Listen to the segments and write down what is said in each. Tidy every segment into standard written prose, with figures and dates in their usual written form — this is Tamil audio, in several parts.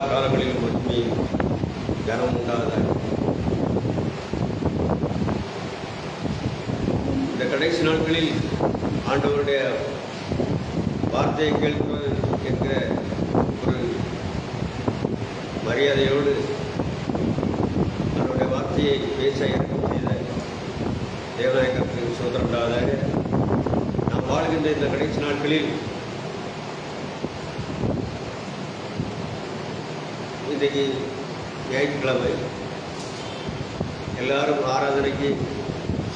காலங்களில் மட்டுமே கனம் உண்டாத இந்த கடைசி நாட்களில் ஆண்டவருடைய வார்த்தையை கேட்பது என்கிற ஒரு மரியாதையோடு அவருடைய வார்த்தையை பேச இறக்கம் செய்த தேவநாயகருக்கு சோதரண்டாதாக நாம் வாழ்கின்ற இந்த கடைசி நாட்களில் இன்றைக்கு ஞாயிற்றுக்கிழமை எல்லாரும் ஆராதனைக்கு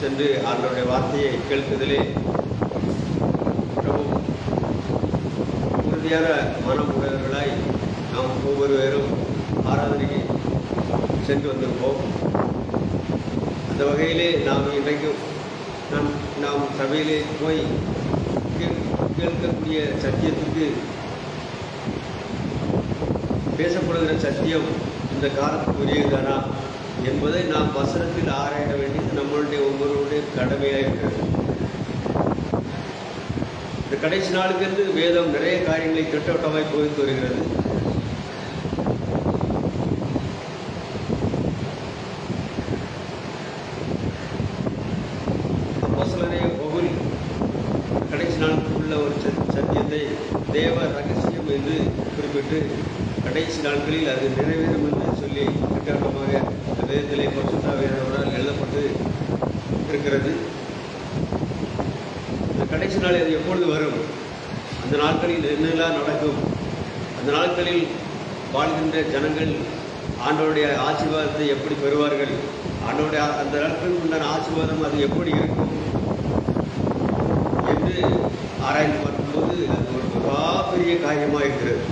சென்று அவருடைய வார்த்தையை கேட்பதிலே ரொம்ப உறுதியான மனம் உடையவர்களாய் நாம் ஒவ்வொருவரும் ஆராதனைக்கு சென்று வந்திருப்போம். அந்த வகையிலே நாம் இன்றைக்கும் நாம் சபையிலே போய் கேட்கக்கூடிய சத்தியத்துக்கு பேசப்படுகிற சத்தியம் இந்த காலத்துக்குரியதானா என்பதை நாம் வசனத்தில் ஆராய வேண்டியது நம்மளுடைய ஒவ்வொருடைய கடமையாக இருக்கிறது. இந்த கடைசி நாளுக்கு வேதம் நிறைய காரியங்களை திட்டவட்டமாய் போய்த்து வருகிறது. அப்போஸ்தலனாகிய பவுல் கடைசி நாளுக்கு உள்ள ஒரு சத்தியத்தை தேவ ரகசியம் என்று குறிப்பிட்டு கடைசி நாட்களில் அது நிறைவேறும் என்று சொல்லி திட்டவட்டமாக வேதத்திலே பரிசுத்தாவியானவரால் எழுதப்பட்டு இருக்கிறது. இந்த கடைசி நாள் அது எப்பொழுது வரும், அந்த நாட்களில் என்னெல்லாம் நடக்கும், அந்த நாட்களில் வாழ்கின்ற ஜனங்கள் ஆண்டவருடைய ஆசீர்வாதத்தை எப்படி பெறுவார்கள், ஆண்டவருடைய அந்த நாட்களுக்கு உண்டான ஆசீர்வாதம் அது எப்படி இருக்கும் என்று ஆராய்ந்து பார்க்கும்போது அது ஒரு பெரிய காரியமாக இருக்கிறது.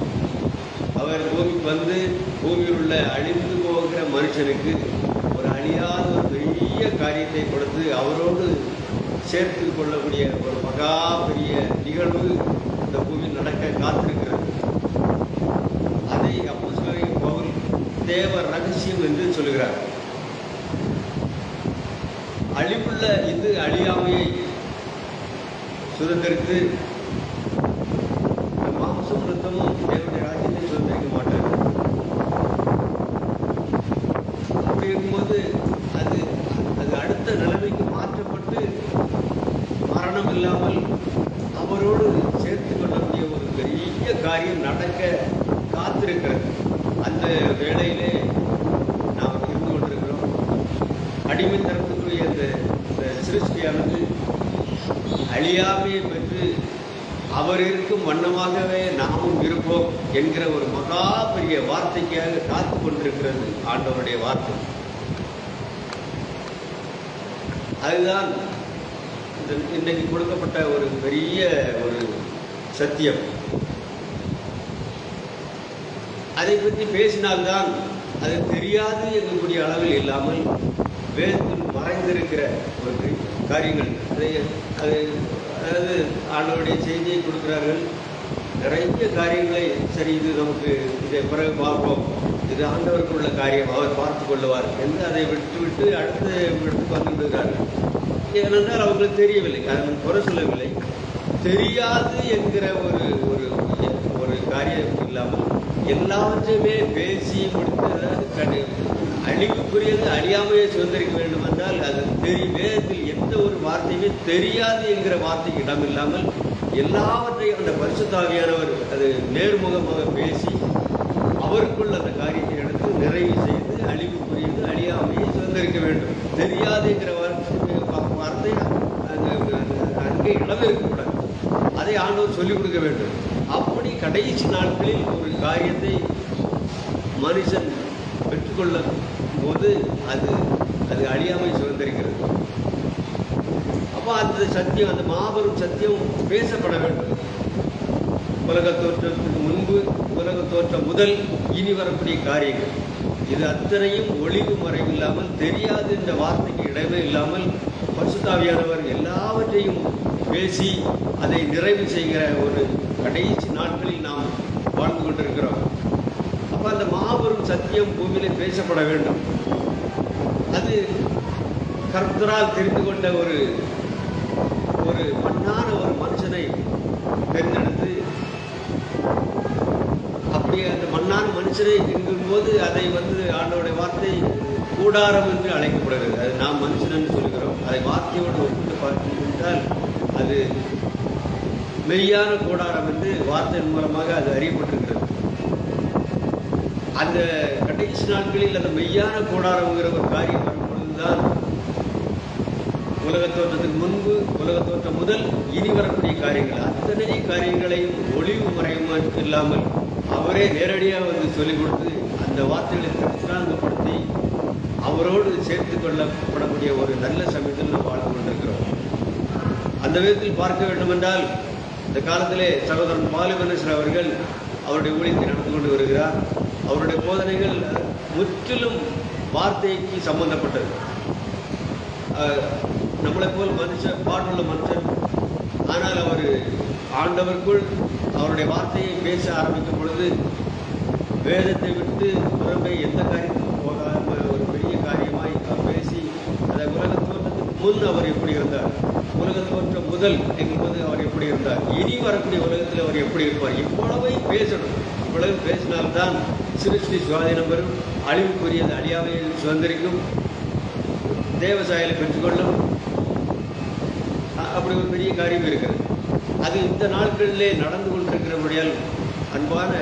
அவர் பூமிக்கு வந்து பூமியில் உள்ள அழிந்து போகிற மனுஷனுக்கு ஒரு அழியாத ஒரு பெரிய காரியத்தை கொடுத்து அவரோடு சேர்த்து கொள்ளக்கூடிய ஒரு மகா பெரிய நிகழ்வு இந்த பூமியில் நடக்க காத்திருக்கிறது. அதை அப்போஸ்தலனாகிய பவுல் தேவ ரகசியம் என்று சொல்கிறார். அழிவுள்ள இது அழியாமையை சுதந்திரித்து மாம்சம் ரத்தமும் தேவனுடைய ராஜ்யத்தை சுதந்திரிக்க மாட்டார். அப்படி இருக்கும்போது அது அடுத்த நிலைமைக்கு மாற்றப்பட்டு மரணம் இல்லாமல் அவரோடு சேர்த்து கொள்ளக்கூடிய ஒரு பெரிய காரியம் நடக்க காத்திருக்கிறது. அந்த வேளையிலே நாம் இருந்து கொண்டிருக்கிறோம். அடிமைத்தனத்துக்குரிய இந்த சிருஷ்டியானது அழியாமையை பெற்று அவர் இருக்கும் வண்ணமாகவே நாமும் இருப்போம் என்கிற ஒரு மகா பெரிய வார்த்தைக்காக காத்து கொண்டிருக்கிறது ஆண்டவருடைய வார்த்தை. அதுதான் இன்றைக்கு கொடுக்கப்பட்ட ஒரு பெரிய ஒரு சத்தியம். அதை பற்றி பேசினால்தான் அது தெரியாது என்கூடிய அளவில் இல்லாமல் வேதத்தில் மறைந்திருக்கிற ஒரு காரியங்கள் அதாவது ஆண்டவருடைய செய்தியை கொடுக்கிறார்கள். நிறைய காரியங்களை சரி இது நமக்கு இதை பிறகு பார்ப்போம், இது ஆண்டவருக்குள்ள காரியம், அவர் பார்த்து கொள்ளுவார் என்று அதை விட்டு அடுத்த இடத்துக்கு வந்து விடுகிறார்கள். ஏனென்றால் அவங்களுக்கு தெரியவில்லை, அதை குறை சொல்லவில்லை. தெரியாது என்கிற ஒரு ஒரு ஒரு காரியம் இல்லாமல் எல்லாவற்றையுமே பேசி முடித்து அழிவுக்குரியது அழியாமையை சுதந்திரிக்க வேண்டும் என்றால் அது வேதத்தில் எந்த ஒரு வார்த்தையுமே தெரியாது என்கிற வார்த்தைக்கு இடம் இல்லாமல் எல்லாவற்றையும் அந்த பரிசுத்தாவியானவர் அது நேர்முகமாக பேசி அவருக்குள் அந்த காரியத்தை எடுத்து நிறைவு செய்து அழிவுக்குரியது அழியாமையை சுதந்திரிக்க வேண்டும். தெரியாது என்கிற வார்த்தை அங்கே இடம் இருக்கக்கூடாது. அதை ஆண்டவர் சொல்லிக் கொடுக்க வேண்டும். அப்படி கடைசி நாட்களில் ஒரு காரியத்தை மனுஷன் பெற்றுக்கொள்ளும் போது அது அழியாமை சுதந்திரிக்கிறது. அப்போ அந்த சத்தியம், அந்த மாபெரும் சத்தியம் பேசப்பட வேண்டும். உலக தோற்றத்துக்கு முன்பு, உலக தோற்றம் முதல் இனி வரக்கூடிய காரியங்கள் இது அத்தனையும் ஒளிவு மறைவில்லாமல் தெரியாது என்ற வார்த்தைக்கு இடமே இல்லாமல் பரிசுத்தாவியானவர் எல்லாவற்றையும் பேசி அதை நிறைவு செய்கிற ஒரு கடைசி நாட்களில் நாம் வாழ்ந்து கொண்டிருக்கிறோம். அப்போ அந்த மாபெரும் சத்தியம் பூமியிலே பேசப்பட வேண்டும். அது கர்த்தரால் தெரிந்து கொண்ட ஒரு மண்ணான ஒரு மனுஷனை தேர்ந்தெடுத்து அப்படி அந்த மண்ணான மனுஷரை என்கும்போது அதை ஆண்டவருடைய வார்த்தை கூடாரம் என்று அழைக்கப்படுகிறது. அது நாம் மனுஷன் என்று சொல்கிறோம். அதை வார்த்தையோடு ஒப்பிட்டு பார்க்கின்றால் அது மெய்யான கூடாரம் என்று வார்த்தையின் மூலமாக அது அறியப்பட்டிருக்கிறது. அந்த கடைசி நாட்களில் அந்த மெய்யான கூடாரம்ங்கிற ஒரு காரியம் வரும்பொழுதுதான் உலகத் தோற்றத்துக்கு முன்பு, உலகத் தோற்றம் முதல் இனி வரக்கூடிய காரியங்கள் அத்தனை காரியங்களையும் ஒளிவு மறையுமா இல்லாமல் அவரே நேரடியாக சொல்லிக் கொடுத்து அந்த வார்த்தைகளை பிரச்சாரப்படுத்தி அவரோடு சேர்த்து கொள்ளப்படக்கூடிய ஒரு நல்ல சமயத்தில் நாம் வாழ்ந்து கொண்டிருக்கிறோம். அந்த விதத்தில் பார்க்க வேண்டுமென்றால் இந்த காலத்திலே சகோதரன் பாலுகணேஸ்வர் அவர்கள் அவருடைய ஊழியத்தை நடந்து கொண்டு வருகிறார். அவருடைய போதனைகள் முற்றிலும் வார்த்தைக்கு சம்பந்தப்பட்டது. நம்மளை போல் பாட்டுள்ள மனுஷன், ஆனால் அவர் ஆண்டவருக்குள் அவருடைய வார்த்தையை பேச ஆரம்பிக்கும் பொழுது வேதத்தை விட்டு புறம்பே எந்த காரியத்துக்கும் போகாமல் ஒரு பெரிய காரியமாய் பேசி அதை உலகத் தோற்றத்துக்கு முன் அவர் எப்படி இருந்தார், உலகத் தோற்றம் முதல் எங்கும்போது அவர் எப்படி இருந்தார், இனி வரக்கூடிய உலகத்தில் அவர் எப்படி இருப்பார், இவ்வளவை பேசணும். இவ்வளவு பேசினால்தான் சிருஷ்டி சுவாதீனம் பெறும், அழிவுக்குரியது அழியாமை சுதந்திரிக்கும், தேவசாயலை பெற்றுக்கொள்ளும். அப்படி ஒரு பெரிய காரியம் இருக்கிறது. அது இந்த நாட்களிலே நடந்து கொண்டிருக்கிறபடியால் அன்பான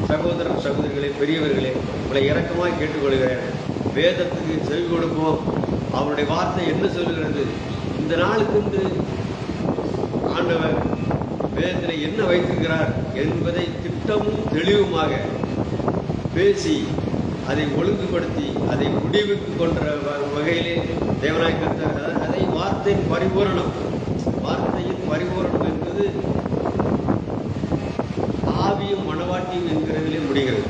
சகோதர சகோதரிகளே, பெரியவர்களே, உங்களை இறக்கமாக கேட்டுக்கொள்கிறேன். வேதத்துக்கு செவி கொடுப்போம். அவருடைய வார்த்தை என்ன சொல்லுகிறது, இந்த நாளுக்கு ஆண்டவர் வேதத்தில் என்ன வைத்திருக்கிறார் என்பதை திட்டமும் தெளிவுமாக பேசி அதை ஒழுங்குபடுத்தி அதை முடிவுக்கு கொன்ற வகையிலே தேவனாய் கர்த்தர் அதை வார்த்தையின் பரிபூரணம், வார்த்தையின் பரிபூரணம் என்பது ஆவியும் மனவாட்டியும் என்கிறதிலே முடிகிறது.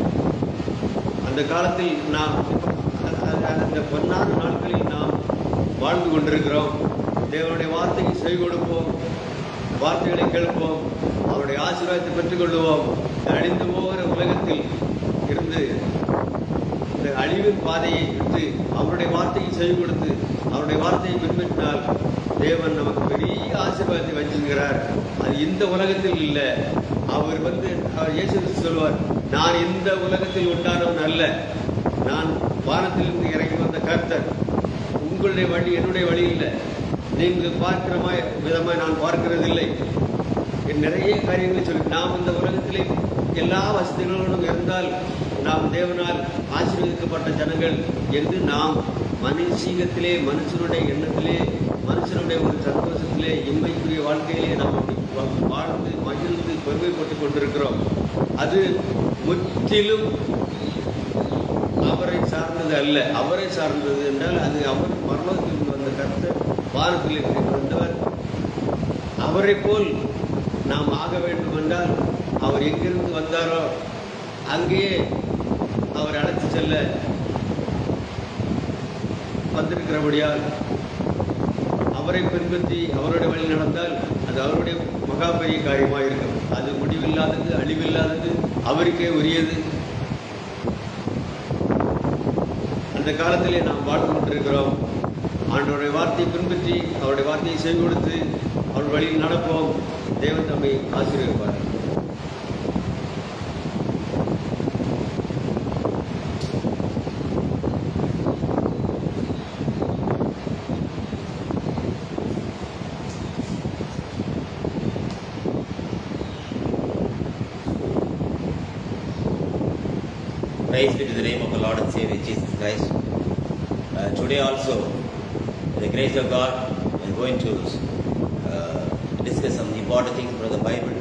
அந்த காலத்தில் நாம் அந்த பொன்னான நாட்களில் நாம் வாழ்ந்து கொண்டிருக்கிறோம். தேவனுடைய வார்த்தைக்கு செவி கொடுப்போம், வார்த்தைகளை கேட்போம், அவருடைய ஆசீர்வாதத்தை பெற்றுக்கொள்வோம். அழிந்து போகிற உலகத்தில் இருந்து இந்த அழிவின் பாதையை விட்டு அவருடைய வார்த்தையை செவி கொடுத்து அவருடைய வார்த்தையை பின்பற்றினால் தேவன் நமக்கு பெரிய ஆசீர்வாதத்தை வச்சிருக்கிறார். அது இந்த உலகத்தில் இல்லை. அவர் இயேசு சொல்வார், நான் இந்த உலகத்தில் உண்டானவன் அல்ல, நான் வானத்திலிருந்து இறங்கி வந்த கர்த்தர். உங்களுடைய வழி என்னுடைய வழி இல்லை, நீங்கள் பார்க்கிற விதமாய் நான் பார்க்கிறதில்லை. நிறைய காரியங்களை சொல்லி நாம் இந்த உலகத்திலே எல்லா வசதிகளோடும் இருந்தால் நாம் தேவனால் ஆசீர்வதிக்கப்பட்ட ஜனங்கள் என்று நாம் மனுஷீகத்திலே, மனுஷனுடைய எண்ணத்திலே, மனுஷனுடைய ஒரு சந்தோஷத்திலே, இம்மைக்குரிய வாழ்க்கையிலே நாம் வாழ்ந்து மகிழ்ந்து பெருமைப்பட்டுக் கொண்டிருக்கிறோம். அது முற்றிலும் அவரை சார்ந்தது அல்ல. அவரை சார்ந்தது என்றால் அது அவர் பரலோகத்தில் வந்த கர்த்தர், வானத்தில் வந்தவர். அவரை போல் நாம் ஆக வேண்டும் என்றால் அவர் எங்கிருந்து வந்தாரோ அங்கேயே அவர் அழைத்து செல்ல வந்திருக்கிறபடியால் அவரை பின்பற்றி அவருடைய வழி நடந்தால் அது அவருடைய மகா பெரிய காரியமாக இருக்கும். அது முடிவில்லாதது, அழிவில்லாதது, அவருக்கே உரியது. அந்த காலத்திலே நாம் வாழ்ந்து கொண்டிருக்கிறோம். ஆண்டவருடைய வார்த்தையை பின்பற்றி அவருடைய வார்த்தையை செவி கொடுத்து அவர் வழியில் நடப்போம். தேவன் தம்மை ஆசீர்வதிப்பார். Praise be to the name of the Lord and Savior Jesus Christ. Today also, by the grace of God, we are going to discuss some important things from the Bible,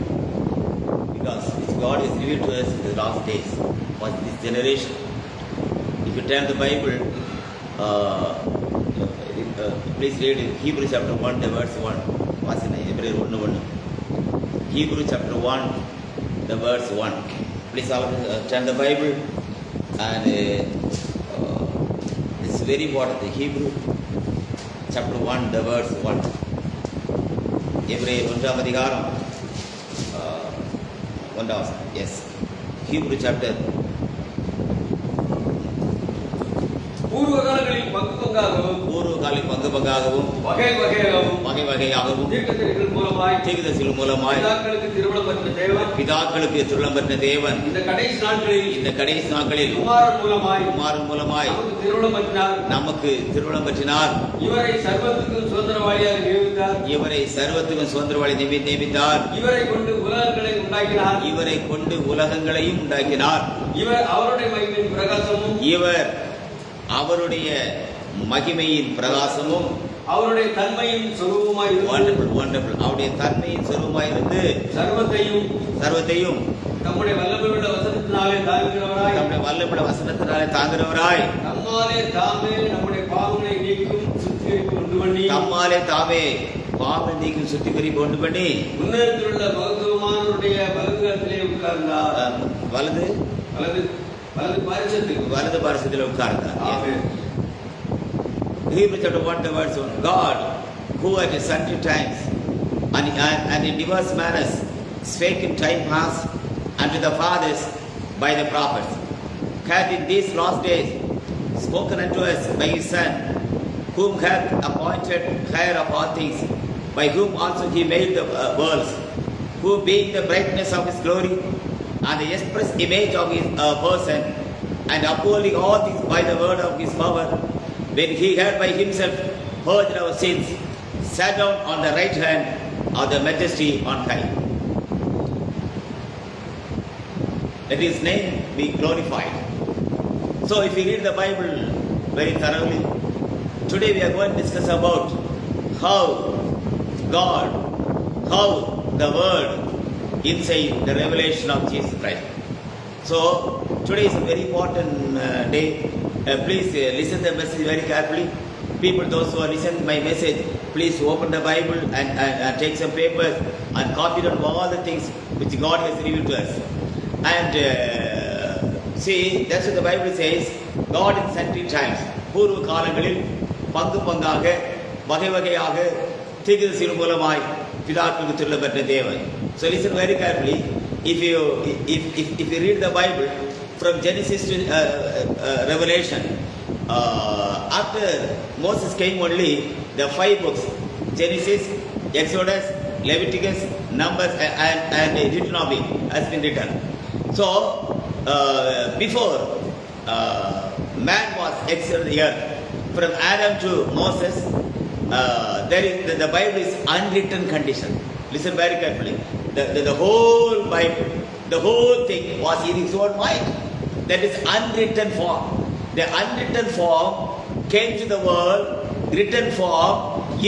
because God is revealed to us in the last days for this generation. If you turn the Bible, please read Hebrews chapter 1, the verse 1. Hebrews chapter 1, the verse 1. Please turn the Bible, and it's very important. The Hebrew chapter 1, the verse 1. Hebrews 1 அதிகாரம் 1. Yes. Hebrew chapter. பூர்வ காலங்களில் காலில் பங்கு பங்காகவும் வகை வகையாகவும் வகை வகையாகவும் தீர்க்கதரிசிகள் மூலமாய் தீர்க்கதரிசிகள் மூலமாய் பிதாக்களுக்கு திருமணம் பெற்ற தேவன் பிதாக்களுக்கு திருமணம் பெற்ற தேவன் இந்த கடைசி நாட்களில் குமாரன் மூலமாய் நமக்கு திருமணம் பெற்றினார். இவரை சர்வத்துக்கும் சுதந்திரவாளி நியமித்தார். இவரை கொண்டு உலகங்களையும் உண்டாக்கினார். இவர் அவருடைய மகிமையின் பிரகாசமும் அவருடைய தன்மையின் சொரூபமாய் அவருடைய தன்மையின் சொரூபமாயிருந்து சர்வத்தையும் நம்முடைய வல்லமையுள்ள வசனத்தினாலே தாங்குகிறவராய் தம்மாலே தாமே பாவங்களை நீக்கும் சுத்திகரிப்பு உண்டு பண்ணி முன்னேற்றமுள்ள மகத்துவமானவருடைய வலதுகரத்திலே உட்கார்ந்தார். வலது பாரிசத்தில் உட்கார்ந்தார். Hebrews chapter 1 verse 1. God, who at sundry times and in diverse manners spake in time past unto the fathers by the prophets, hath in these last days spoken unto us by his Son, whom hath appointed heir of all things, by whom also he made the worlds, who being the brightness of his glory and the express image of his person, and upholding all things by the word of his power, when he had by himself purged our sins, sat down on the right hand of the majesty on high. Let his name be glorified. So if you read the Bible very thoroughly, today we are going to discuss about how the word inside the revelation of Jesus Christ. So today is a very important day. Please listen to the message very carefully. People, those who are listening to my message, please open the Bible and take some papers and copy down all the things which God has revealed to us. And see, that's what the Bible says. God in sundry times, பூர்வ காலங்களில் பங்கு பங்காக வகை வகையாக தீர்க்கதரிசிகள் மூலமாய் பிதாக்களுக்கு திருமணம் பெற்ற தேவன். So listen very carefully. If you read the Bible from Genesis to Revelation, after Moses came only the 5 books: Genesis, Exodus, Leviticus, Numbers, and Deuteronomy has been written. So before man was exiled the earth, from Adam to Moses, the Bible is unwritten condition. Listen very carefully. The whole Bible, the whole thing was in his own mind. That is unwritten form. The unwritten form came to the world, written form,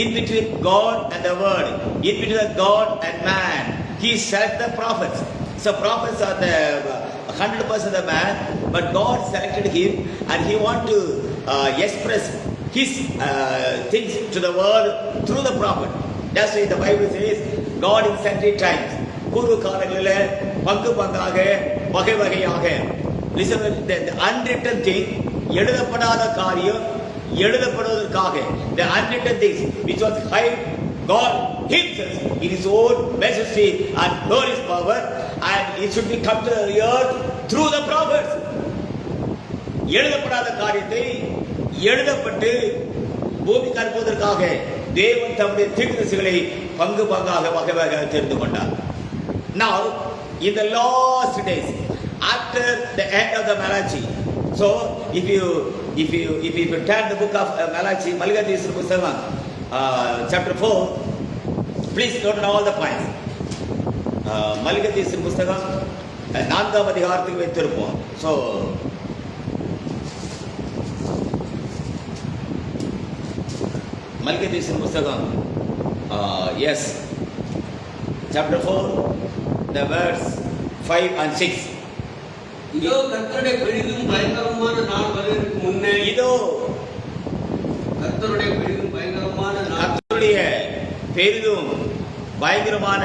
in between God and the Word, in between God and man. He selected the prophets. So prophets are the 100% the man, but God selected him and he wanted to express his things to the world through the prophet. That's why the Bible says, God in sundry times, பூர்வ காலங்களிலே பங்கு பங்காக வகை வகையாக. Listen, the unwritten thing, எழுதப்படாத காரியம் எழுதப்படுவதற்காக, the unwritten things which was hid, God himself in his own majesty and glorious power, and it should be come to the earth through the prophets. எழுதப்படாத காரியத்தை எழுதப்பட்டு பூமிக்கு அனுப்புவதற்காக தேவன் தம்முடைய தீர்க்கதரிசிகளை பங்கு பங்காக வகை வகையாக தெரிந்து கொண்டார். Now, in the last days, after the end of the Malachi, so if you turn the book of Malachi, Malakathishu Pustakam, chapter 4, please note down all the points. Malakathishu Pustakam, 4ஆம் அதிகாரத்துக்கு வைத்திருப்போம். So Malakathishu Pustakam, yes, chapter 4, the verse 5 and 6. இதோ கர்த்தருடைய பெரிதும் பயங்கரமான நாள் வருவதற்கு முன்னே, இதோ கர்த்தருடைய பெரிதும் பயங்கரமான நாள், கர்த்தருடைய பெரிதும் பயங்கரமான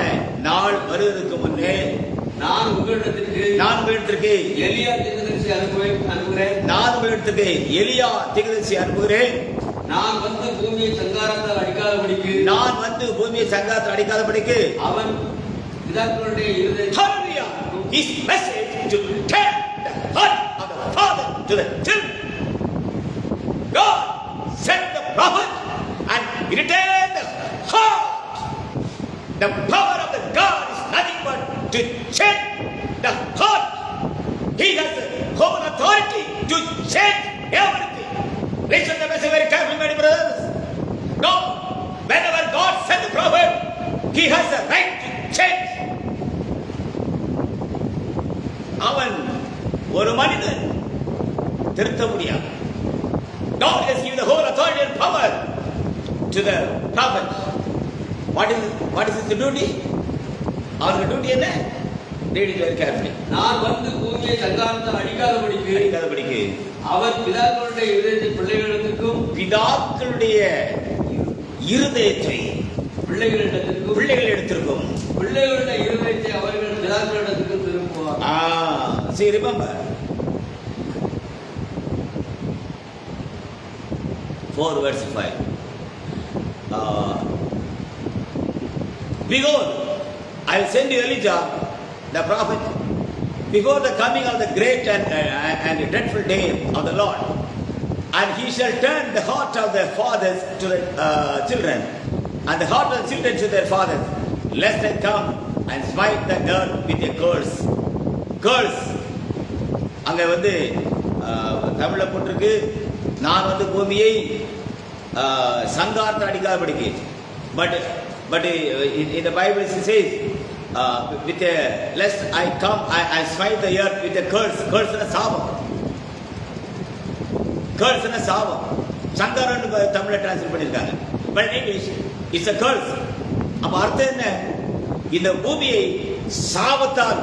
நாள் வருவதற்கு முன்னே, நான் உங்களிடத்திற்கு எலியா தீர்க்கதரிசி அனுப்புகிறேன். நான் உங்களிடத்திற்கு எலியா தீர்க்கதரிசி அனுப்புகிறேன். நான் வந்து பூமியை சங்காரத்தால் அடிக்காதபடிக்கு அவன் பிதாக்களுடைய இருதயத்தை, his message to turn the heart of the father to the children. God sent the prophet The power of the God is nothing but to change the heart. He has the whole authority to change everything. Listen to the message very carefully, my brothers. No, whenever God sent the prophet, he has the right to change. அவன் ஒரு மனிதன் திருத்த முடியாது. God has given the whole authority and power to the prophet. What is his duty? அவனுக்கு duty என்ன? Read it very carefully. நான் வந்து பூமியை சங்காரத்தை அடிக்காதபடிக்கு அவர் பிதாக்களுடைய இருதயத்தை பிள்ளைகளிடத்திற்கும் இருதயத்தை பிள்ளைகளிடத்திற்கும் பிள்ளைகளுடைய இருதயத்தை அவர்கள் பிதாக்களிடத்திற்கும் திரும்புவார். See, remember 4 verse 5. Behold, I will send you Elijah, the prophet, before the coming of the great and dreadful day of the Lord. And he shall turn the heart of the fathers to the children, and the heart of the children to their fathers, lest they come and smite the earth with a curse. Curse. அங்க வந்து தமிழ்ல போட்டிருக்கு, நான் வந்து பூமியை சங்காரத்தை அடிக்காதபடிக்கு. But in the Bible it says, with a lest I come, I smite the earth with a curse. Curse and a சாபம். Curse and a சாபம். சங்காரன்னு தமிழ்ல டிரான்ஸ்லேட் பண்ணிருக்காங்க. But in English it's a curse. அப்ப அர்த்தம் என்ன? இந்த பூமியை சாபத்தால்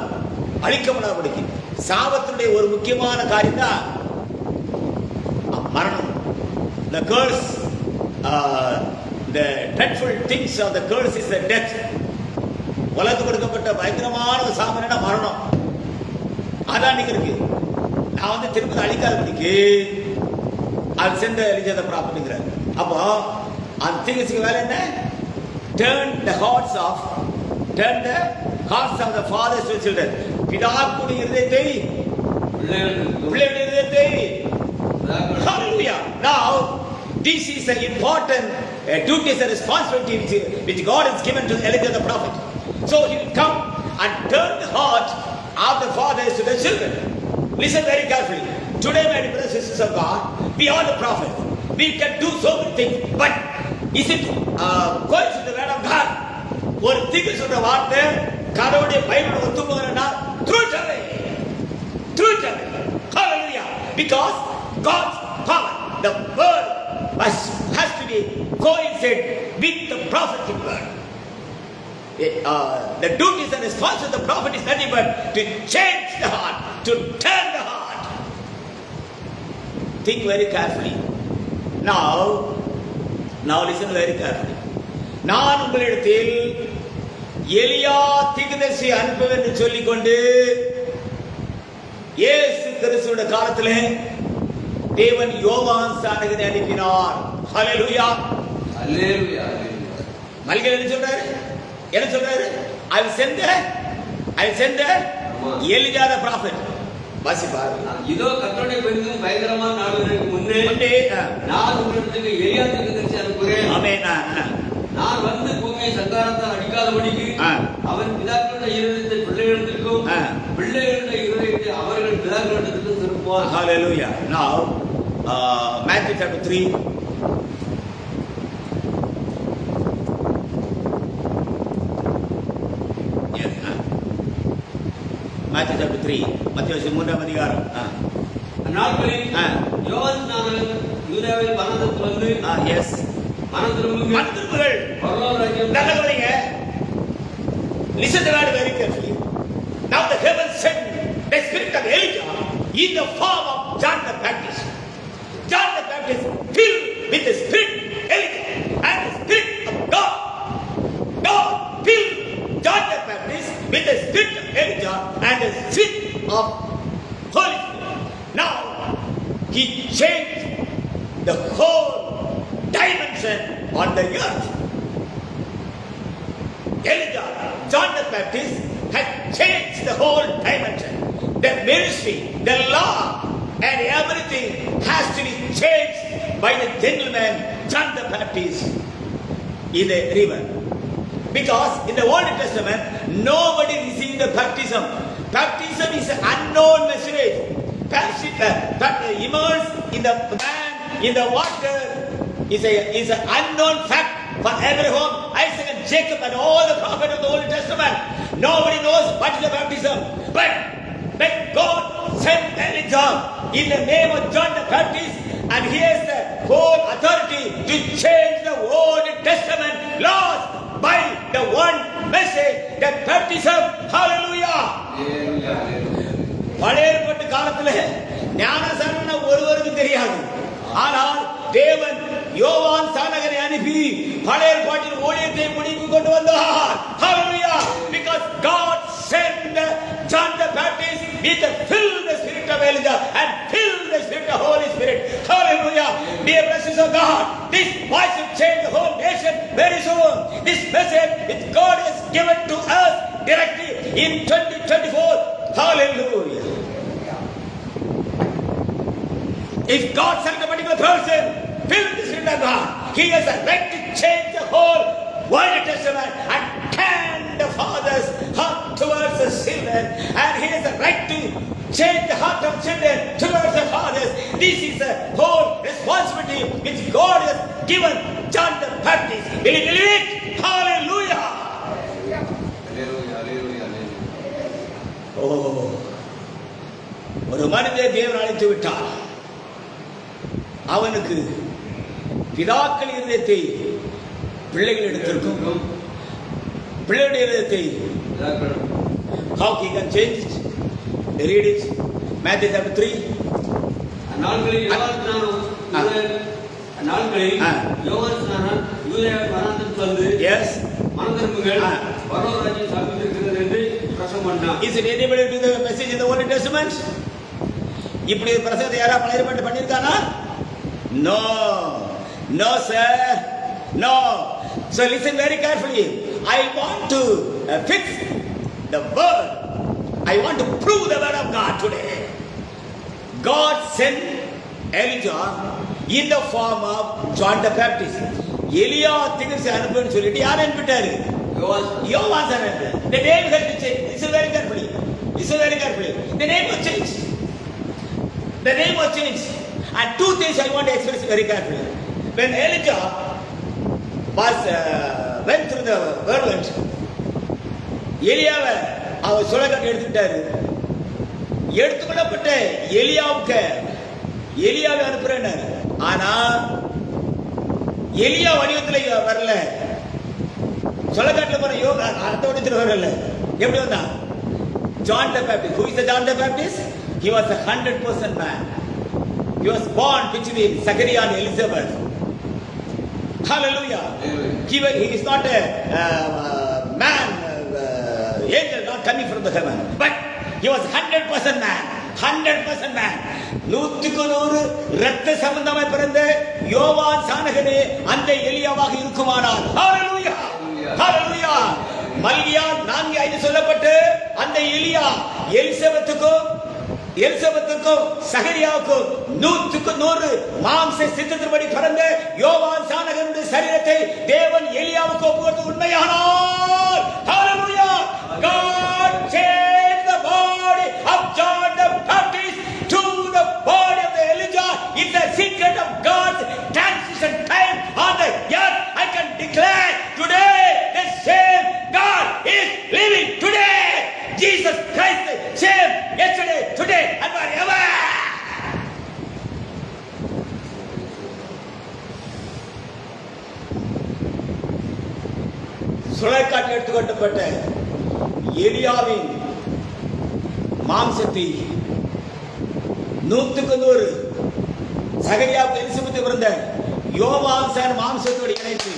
அழிக்கப்படாதபடிக்கு. சாபத்துடைய ஒரு முக்கியமான காரியம் தான் மரணம். The curse, the dreadful things of the curse is the death. உலகத்துக்கு கொடுக்கப்பட்ட பயங்கரமான சாபம் என்ன? மரணம். அதான் இருக்கு. நான் வந்து திருப்பி அழிக்காதபடிக்கு அது சென்ற எலிஜா the prophet. அப்போ அந்த திங்ஸ்க்கு வேலை என்ன? Turn the hearts of the fathers to children. பிதாக்களுடைய இருதயத்தை பிள்ளைகளுடைய இருதயத்தை. Hallelujah. Now this is an important duty and responsibility which God has given to Elijah the prophet. So he will come and turn the heart of the fathers to the children. Listen very carefully. Today, my brothers and sisters of God, we are the prophets. We can do so many things, but is it going to the word of God? ஒரு தீர்க்க சொல்ற வார்த்தை கடவுளுடைய Bible ஒத்துப்போகிறனா throw it away. Hallelujah. Because God's power, the word has to be coincide with the prophetic word. The duties and responsibility of the prophet is nothing but to change the heart, to turn the heart. Think very carefully. Now listen very carefully. நான் உங்களிடத்தில் எலியா தீர்க்கதரிசி அனுப்புவேன் என்று சொல்லிக் கொண்டு இயேசு கிறிஸ்துவின் காலத்திலே தேவன் யோவான் ஸ்நானகனை அனுப்பினார். ஹல்லேலூயா. மல்கியா என்ன சொல்றாரு? I will send the Elijah the prophet. வாசிப்பார். இதோ கர்த்தருடைய பெரிதும் பயங்கரமான நாளுக்கு முன்னே நான் உங்களுக்கு எலியா தீர்க்கதரிசி அனுப்புகிறேன். ஆமென். நான் வந்து பூமியை சங்காரத்தால் அடிக்காதபடிக்கு அவன் பிதாக்களுடைய இருதயத்தை பிள்ளைகளிடத்திற்கும் பிள்ளைகளுடைய இருதயத்தை அவர்கள் பிதாக்களிடத்திற்கும் திருப்புவார். Hallelujah. Now Matthew chapter 3. Yes. Matthew chapter 3. மத்தேயு 3 அதிகாரம். அந்நாட்களில் யோவான் ஸ்நானகன் யூதேயாவில் வனாந்தரத்தில் வந்து yes. மனம் திரும்புங்கள். பரலோக ராஜ்யம் நல்லவங்க. Listen to that very carefully. Now the heaven sent the spirit of Elijah in the form of John the Baptist. John the Baptist filled with the spirit of Elijah and the spirit of God. God filled John the Baptist with the spirit of Elijah and the spirit of Holy Spirit. Now he changed the whole dimension on the earth. Elijah, John the Baptist had changed the whole dimension. The ministry, the law, and everything has to be changed by the gentleman John the Baptist in the river. Because in the Old Testament, nobody received the baptism. Baptism is an unknown message. Immersed in the man, in the water, is an unknown fact for Abraham, Isaac and Jacob and all the prophets of the Old Testament. Nobody knows what is the baptism. But when God sent Elijah in the name of John the Baptist, and he has the whole authority to change the Old Testament laws by the one message, that baptism. Hallelujah. பழைய ஏற்பாட்டு காலத்துல ஞானசானம் ஒருவருக்கும் தெரியாது. ஆனால் தேவன் யோவான் சானகரை அனுப்பி பழைய ஏற்பாட்டின் ஊழியத்தை முடிவுக்கு கொண்டு வந்தார். Hallelujah. Because God sent John the Baptist with the filled the spirit of Elijah and filled the spirit of Holy Spirit. Hallelujah. Dear blessings of God, this voice will change the whole nation very soon. This message which God has given to us directly in 2024. Hallelujah. If God sent a particular person filled with the Spirit of God, he has a right to change the whole Old Testament and turn the father's heart towards the children, and he has a right to change the heart of children towards the fathers. This is a whole responsibility which God has given John the Baptist. Will you believe it? Hallelujah. Oh, ஒரு மனிதனை தேவன் அழைத்து விட்டார். அவனுக்கு பிதாக்கள் இருதயத்தை பிள்ளைகள் எடுத்திருக்கும், பிள்ளைகளுடைய இருதயத்தை how he can change it. Read it, Matthew chapter 3. நாட்களில் யோவான் ஸ்நானன் யூதேயா வனாந்தரத்தில் வந்து மனம் திரும்புங்கள் பரலோகராஜ்யம் சமீபித்திருக்கிறது என்று பிரசங்கம் பண்ணார். Is it anybody to the message in the Old Testament? இப்படி ஒரு பிரசங்கத்தை யாரா பழைய ஏற்பாட்டில் பண்ணிருக்கானா? No, no sir, no. So listen very carefully. I want to fix the word. I want to prove the word of God today. God sent Elijah in the form of John the Baptist. எலியா திகழ்ச்சி அனுப்புன்னு சொல்லிட்டு யார் அனுப்பிட்டாரு? யோவான் சார் அனுப்பு. The name has to change. Listen very carefully. Listen very carefully. The name was changed. The name was changed. And two things I want to express very carefully. When Elijah went through the whirlwind, எலியாவை அவர் சுழக்காட்டு எடுத்துக்கிட்டாரு. எடுத்துக்கொள்ளப்பட்ட எலியாவை அனுப்புறேன்னாரு. ஆனா எலியா வடிவத்தில் வரல, சுழக்காட்டுல போற யோகா அடுத்த வடிவத்தில் வரல. எப்படி வந்தா? John the Baptist. Who is the John the Baptist? He was a 100% man. He was born between Zachariah and Elizabeth. Hallelujah. He is not a man, angel not coming from the heaven, but he was 100% man. 100% man. 100 இரத்த சம்பந்தமாய் பிறந்த யோவான் சானகனே அந்த எலியாவாக இருக்குமானார். Hallelujah. Hallelujah. மல்கியா 4:5 சொல்லப்பட்டு அந்த எலியா எலிசபெத்துக்கும் சகரியாவுக்கும் 100 மாம்ச சித்தத்தின்படி பிறந்த யோவான் சானகனுடைய சரீரத்தை தேவன் எலியாவுக்கு ஒப்புக்கொடுத்து உண்மையானார். Hallelujah. God changed the body of John the Baptist to the body of the Elijah. It's the secret of God's transition time on the earth. I can declare today the same God is living today. Jesus Christ same yesterday, today and forever. சுழற்காட்டில் எடுத்துக்கொள்ளப்பட்ட எலியாவின் மாம்சத்தை 100 சகரியாவுக்கு எலிசபெத்து பிறந்த யோவான் சார் மாம்சத்தோடு இணைத்து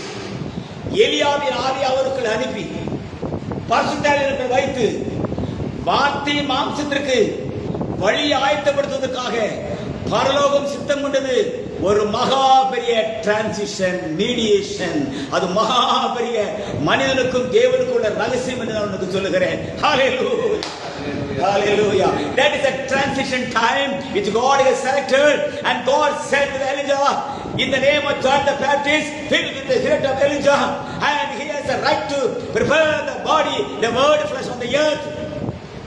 எலியாவின் ஆவி அவருக்குள் அனுப்பி பரிசுத்தாவியை வைத்து வார்த்தை மாம்சத்திற்கு வழி ஆயத்தப்படுத்துவதற்காக பரலோகம் சித்தம் கொண்டது. ஒரு மகா பெரிய டிரான்சிஷன், மீடியேஷன். அது மகா பெரிய மனிதனுக்கும் தேவனுக்கும் உள்ள ரகசியம் என்று நான் உனக்கு சொல்லுகிறேன். Hallelujah. Hallelujah. That is a transition time which God has selected, and God said to Elijah in the name of John the Baptist, filled with the spirit of Elijah, and he has has the right to prepare the body, the word flesh on the earth.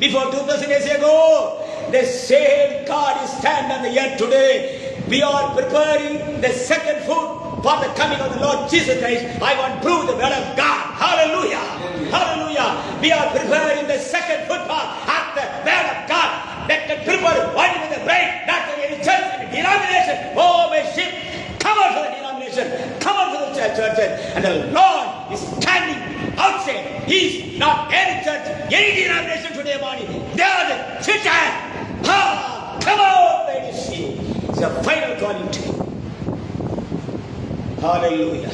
Before 2000 years ago, the same God is standing on the earth today. We are preparing the second food for the coming of the Lord Jesus Christ. I want to prove the word of God. Hallelujah. Hallelujah. We are preparing the second food for the word of God. That can prepare one with the brain, not for any church, any denomination. Oh, my sheep, come out for the denomination, come out for the churches. And the Lord is standing outside. He is not any church, any denomination today morning. They are the churches. Come out, my sheep. It's a final calling to you. Hallelujah.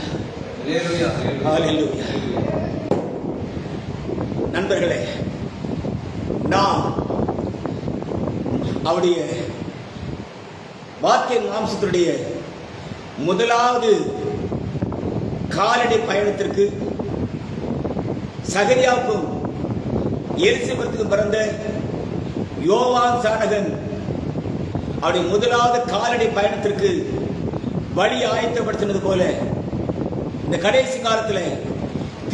Hallelujah. Hallelujah. நண்பர்களே, நாம் அவருடைய வாக்கிய மாம்சத்தினுடைய முதலாவது காலடி பயணத்திற்கு சகரியாவுக்கும் எலிசபெத்துக்கும் பிறந்த யோவான் சானகன் அவருடைய முதலாவது காலடி பயணத்திற்கு வழி ஆயத்தப்படுத்தினது போல இந்த கடைசி காலத்தில்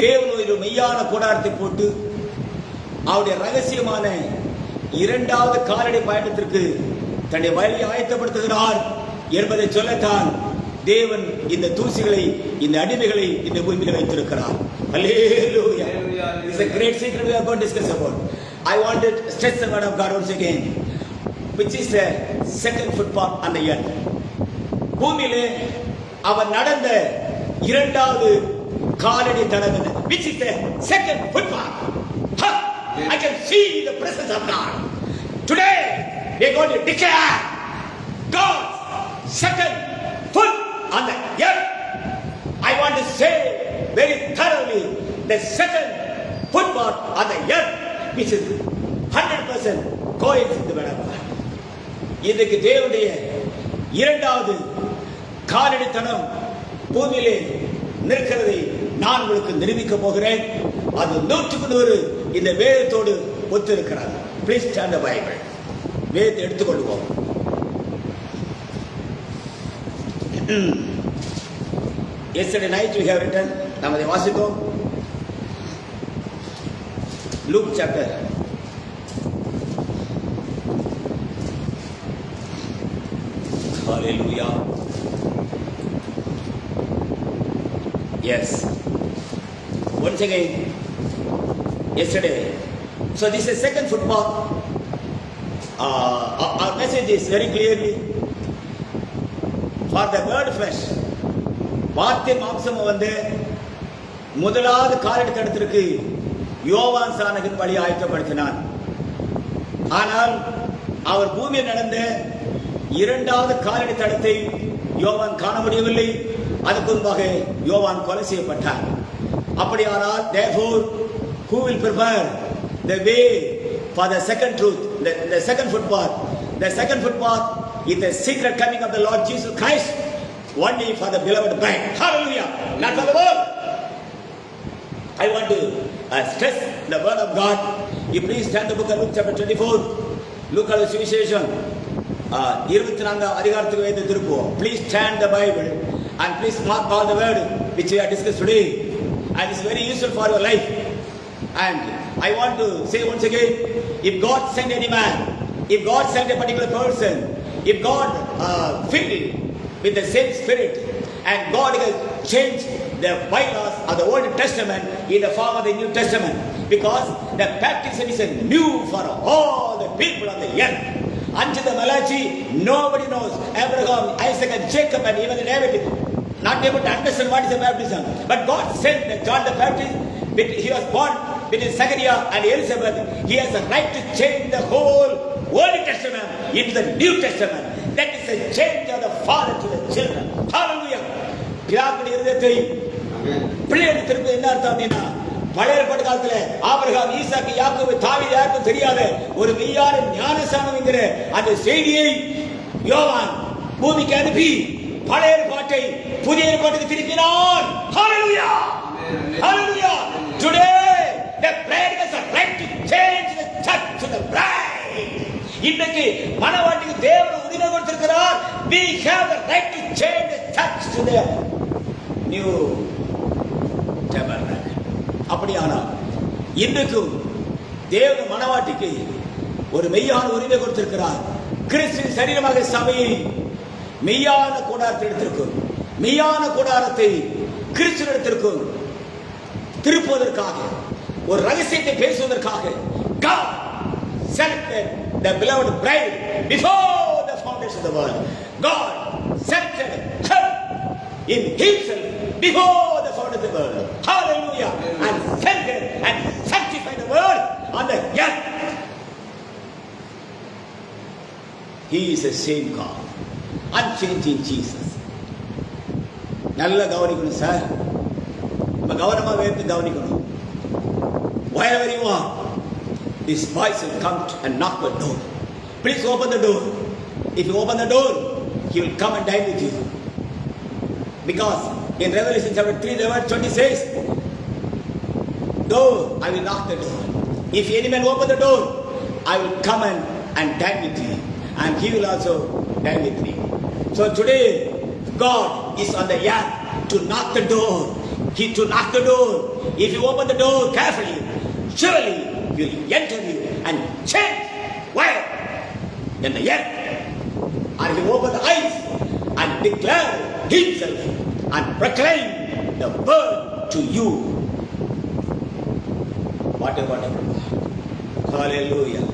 தேவன் ஒரு மெய்யான கூடாரத்தை போட்டு அவருடைய ரகசியமான இரண்டாவது காலடி பயணத்திற்கு தன்னுடைய வழி ஆயத்தப்படுத்துகிறார் என்பதை சொல்லத்தான் தேவன் இந்த தூசிகளை, இந்த அடிமைகளை இந்த பூமியில் வைத்திருக்கிறார். Hallelujah. It's a great secret we are going to discuss about. I want to stress the word of God once again, which is the second footpath on the earth. பூமியிலே அவர் நடந்த இரண்டாவது காலடி தடம், which is the second footpath. I can see the presence of God. Today we are going to declare God's second foot on the earth. I want to say very thoroughly the second footpath on the earth, which is 100% coincides with the word of God. இதுக்கு தேவனுடைய இரண்டாவது காலடித்தனம் பூமியிலே நிற்கிறதை நான் உங்களுக்கு நிரூபிக்க போகிறேன். அது 100% இந்த வேதத்தோடு ஒத்து இருக்கிறார். Please turn the Bible. வேதத்தை எடுத்துக்கொள்வோம். Yesterday night we have written, நாம் அதை வாசித்தோம். Luke chapter. Hallelujah. Yes. Once again, yesterday. So this is second footpath. Our message is very clearly for the word flesh. வார்த்தை மாம்சம் வந்து முதலாவது காலடி தடத்திற்கு யோவான் சானகன் வழி ஆயத்தப்படுத்தினார். ஆனால் அவர் பூமியில் நடந்த இரண்டாவது காலடி தடத்தை யோவான் காண முடியவில்லை. அதுக்கு முன்பாக யோவான் கொலை செய்யப்பட்டார். அப்படியானால் therefore who will prepare the way for the second truth, the second footpath? The second footpath is the secret coming of the Lord Jesus Christ, only for the beloved bride. Hallelujah. Not for the world. I want to stress the word of God. You please turn the book of Luke chapter 24. Luke at the சுவிசேஷம் 24 அதிகாரத்துக்கு வேத திருப்புவோம். Please turn the Bible and please mark all the word which we have discussed today, and it's very useful for your life. And I want to say once again, if God sent any man, if God sent a particular person, if God filled with the same spirit, and God has changed the bylaws of the Old Testament in the form of the New Testament, because the baptism is new for all the people on the earth. Until the Malachi, nobody knows. Abraham, Isaac and Jacob and even David not able to understand what is the baptism. But God sent John the Baptist. He was born between Zechariah and Elizabeth. He has a right to change the whole Old Testament into the New Testament. That is a change of the father to the children. Hallelujah. பிதாக்களுடைய இதயத்தை பிள்ளைகளுக்கு திருப்பி என்ன அர்த்தம் அப்படின்னா, பழைய ஏற்பாட்டு காலத்துல ஆபிரகாம், ஈசாக்கு, யாக்கோபு, தாவீது யாருக்கும் தெரியாத ஒரு மெய்யான ஞானஸ்நானம் என்கிற அந்த செய்தியை யோவான் பூமிக்கு அனுப்பி பழைய ஏற்பாட்டை புதிய ஏற்பாட்டுக்கு திருப்பினார். Hallelujah. Hallelujah. Today the bride has a right to change the church to the bride. இன்னைக்கு மணவாட்டிக்கு தேவன் உரிமை கொடுத்திருக்கிறார். We have the right to change the church to the new tabernacle. அப்படியானால் இன்றைக்கும் தேவன் மனவாட்டிக்கு ஒரு மெய்யான உரிமை கொடுத்திருக்கிறார். கிறிஸ்து சரீரமாக சபையை மெய்யான கூடாரத்தை எடுத்திருக்கும். மெய்யான கூடாரத்தை கிறிஸ்துவிடத்திற்கும் திருப்புவதற்காக, ஒரு ரகசியத்தை பேசுவதற்காக God selected the beloved bride before the foundation of the world. God selected her in himself before the foundation of the world. Hallelujah. And sent her and sanctified the world on the earth. He is the same God, unchanging Jesus. நல்ல கவனிக்கணும் சார், நம்ம கவனமா வேறு கவனிக்கணும். Wherever you are, this voice will come and knock the door. Please open the door. If you open the door, he will come and dine with you. Because in Revelation chapter 3, verse 20 says, "Door, I will knock the door. If any man open the door, I will come and dine with you, and he will also dine with me." So today, God is on the earth to knock the door. He to knock the door. If you open the door carefully, surely he will enter you and change. Where? In the earth. And he will open the eyes and declare himself and proclaim the word to you. What a wonderful God. Hallelujah.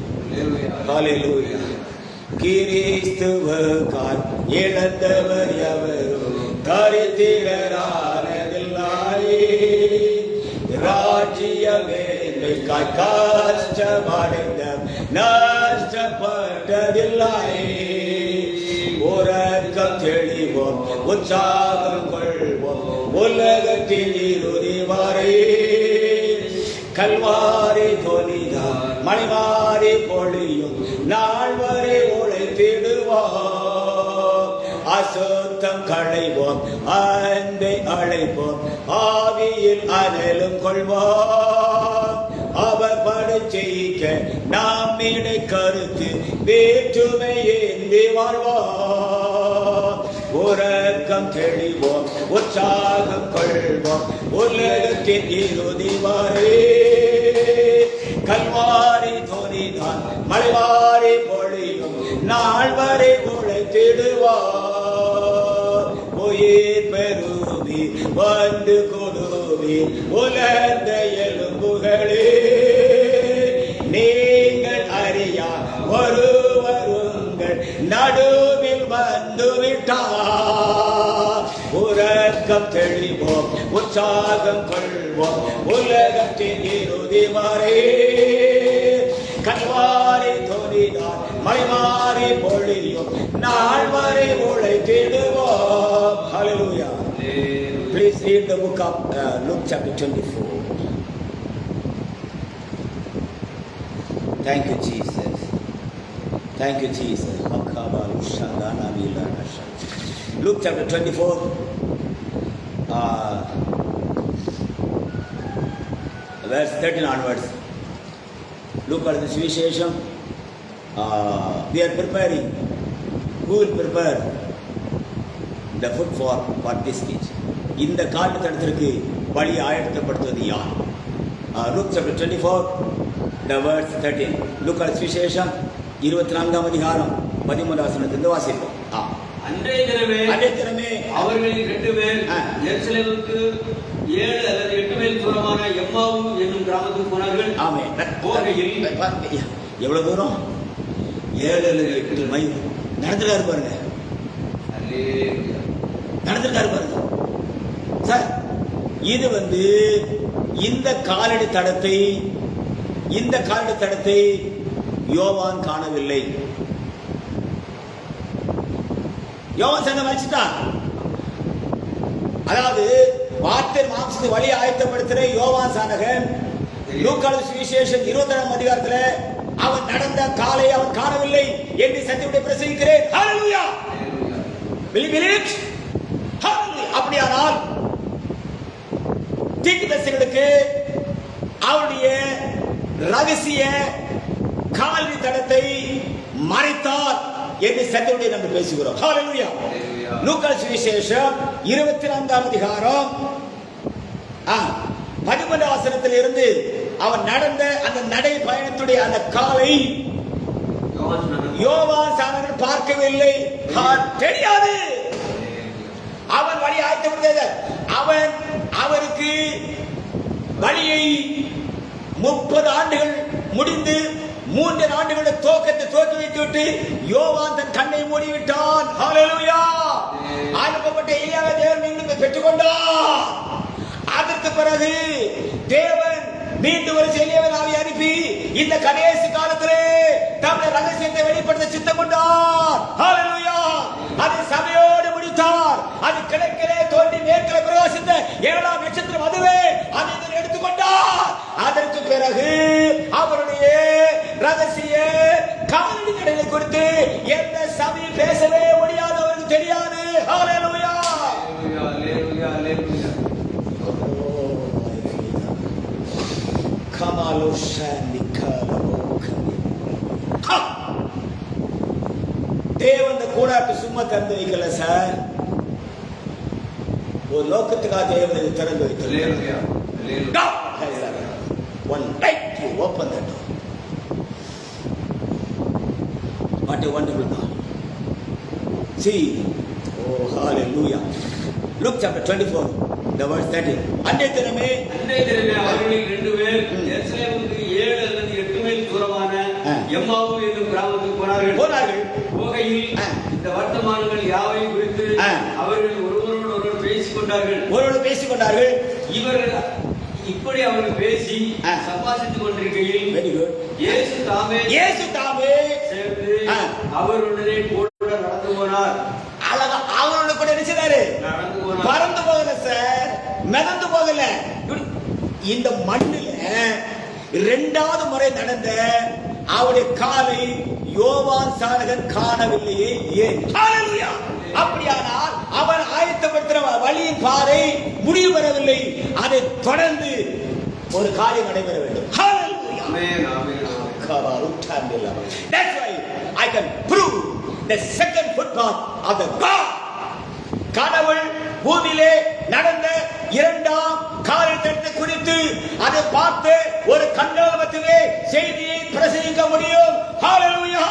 Hallelujah. கிறிஸ்துவுக்காய் இழந்தவர் எவரும் தரித்திரரானதில்லையே. ராஜ்யமேன்மைக்காய் கஷ்டமடைந்த நஷ்டப்பட்டதில்லையே. உறக்கம் தெளிவோம், உற்சாகம் கொள்வோம், உலகத்தின் இறுதி வரை. கல்வாரி தொனிதான் மணிமாறி பொழியும் நாள் வரை உழைத்திடுவோம். அசுத்தம் களைவோம், அன்பை அழைப்போம், ஆவியில் அனலும் கொள்வோம். அவர் படைச்செய்க நாம் இடை கருத்து வேற்றுமை ஏந்தி வாழ்வோம். உறக்கம் தெளிவோம், உற்சாகம் கொள்வோம், உலகத்தின் இறுதி வரை. கல்வாரி தோனிதான் மலைவாரி பொழியும் நாள் வரை உழைத்திடுவார். உயிர் பெருவி வந்து கொடுவி உலர்ந்த எலும்புகளே, நீங்கள் அறியா ஒருவர் உங்கள் நடுவில் வந்துவிட்டார். உறக்கம் தெளிவோம், உற்சாகம் கொள்வோம், உலகத்தின் இறுதி வரை. கல்வாரி தோனிதான் மலைமாறி பொழியும் நாள் வரை உழைத்திடுவோம். Hallelujah. Please read the book of Luke chapter 24. Thank you, Jesus. Thank you, Jesus. Luke chapter 24, verse 13 onwards. Look at the Suvisesham. We are preparing. Who will prepare the food for this speech? இந்த காட்டு தடத்திற்கு வழி ஆயத்தப்படுத்துவது யார்? Luke chapter 24, the verse 13. Look at Suvisesham 24ஆம் அதிகாரம் 13ஆம் வசனத்திலிருந்து வாசிப்போம். அன்றைய தினமே அவர்களில் 2 பேர் எருசலேமுக்கு 7 அல்லது 8 மைல் தூரமான எம்மாவு என்னும் கிராமத்துக்கு போனார்கள். ஆமென். போகையில் எவ்வளவு தூரம்? 7 அல்லது 8 மைல் நடந்துட்டாரு பாருங்க. நடந்துட்டாரு பாருங்க சார். இது இந்த காலடி தடத்தை யோவான் காணவில்லை. யோவான் சங்க வச்சுட்டான். அதாவது வார்த்தை மாம்சத்துக்கு வழி ஆயத்தப்படுத்துற யோவான் சானகன் லூக்கா சுவிசேஷம் 27ஆம் அதிகாரத்துல அவன் நடந்த காலை அவன் காணவில்லை என்று சத்தியத்தை பிரசங்கிக்கிறேன். ஹalleluya. believe it. ஹalleluya. அப்படியானால் தீர்க்கதரிசிகளுக்கு அவருடைய ரகசிய காலடி தடத்தை மறைத்தார் என்று சத்தியத்தை நம்ம பேசுகிறோம். ஹalleluya. லூக்கா சுவிசேஷம் 24ஆம் அதிகாரம் 13ஆம் வசனத்தை வசனத்தில் இருந்து அவன் நடந்த அந்த நடை பயணத்துடைய அந்த காலை யோவான் சாணகன் பார்க்கவில்லை, தெரியாது. அவன் வழி ஆயத்தப்படுத்த அவருக்கு வழியை 30 ஆண்டுகள் முடிந்து 3 ஆண்டுகளுடைய துவக்கத்தை துவக்கி வைத்துவிட்டு யோவான் தன் கண்ணை மூடிவிட்டான். ஹல்லேலூயா. அனுப்பப்பட்ட எலியாவை தேவன் மீண்டும் பெற்றுக்கொண்டார். அதற்கு பிறகு தேவன் மீண்டும் ஒரு எலியாவை அனுப்பி இந்த கடைசி காலத்திலே தம்முடைய ரகசியத்தை வெளிப்படுத்த சித்தம் கொண்டார். ஹல்லேலூயா. அதை சபையோடு முடித்தார். அது கிழக்கிலே தோன்றி மேற்கிலே பிரகாசித்த 7ஆம் நட்சத்திரம் அதுவே. அதை எடுத்துக்கொண்டார். அதற்கு பிறகு அவருடைய ரகசிய காலடி கடனை கொடுத்து எந்த சபை பேசவே முடியாது, அவருக்கு தெரியாது. ஹல்லேலூயா. ஹல்லேலூயா. ஹல்லேலூயா. கமாலோ ஷானிகாலோ. தேவன் கூடாட்டு சும்மா திறந்து வைக்கல சார், ஒரு நோக்கத்துக்காக தேவன் திறந்து வைக்கல. One night you open the door. What a wonderful God. See, oh hallelujah. Luke chapter 24, the verse 30. அன்றைய தினமே அவர்களில் 2 பேர் எருசலேமுக்கு 7 அல்லது 8 மைல் தூரமான எம்மாவு என்னும் கிராமத்துக்கு போனார்கள். போகையில் இந்த வர்த்தமானங்கள் யாவையும் குறித்து அவர்கள் ஒருவரோடு ஒருவர் பேசிக் கொண்டார்கள். இவர்கள் இப்படி அவர்கள் பேசி சம்பாஷித்துக் கொண்டிருக்கையில் இயேசு தாமே சேர்ந்து அவருடனே கூட நடந்து போனார். அவரோட கூட நினைச்சாரு, பறந்து போகல சார், மிதந்து போகல. இந்த மண்ணில் 2வது முறை நடந்த அவருடைய காலை யோவான் சாணகன் காணவில்லையே, ஏன்? ஹல்லேலூயா. அப்படியானால் அவன் ஆயத்தப்படுத்துற வழியின் பாதை முடிவு பெறவில்லை. அதை தொடர்ந்து ஒரு காரியம் நடைபெற வேண்டும். ஹல்லேலூயா. ஆமென். ஆமென். That's why I can prove the second footpath of the God. கடவுள் பூமியிலே நடந்த 2ஆம் காரியத்தை குறித்து அதை பார்த்து ஒரு கண்ணோட்டத்திலே செய்தியை பிரசங்கிக்க முடியும். ஹல்லேலூயா.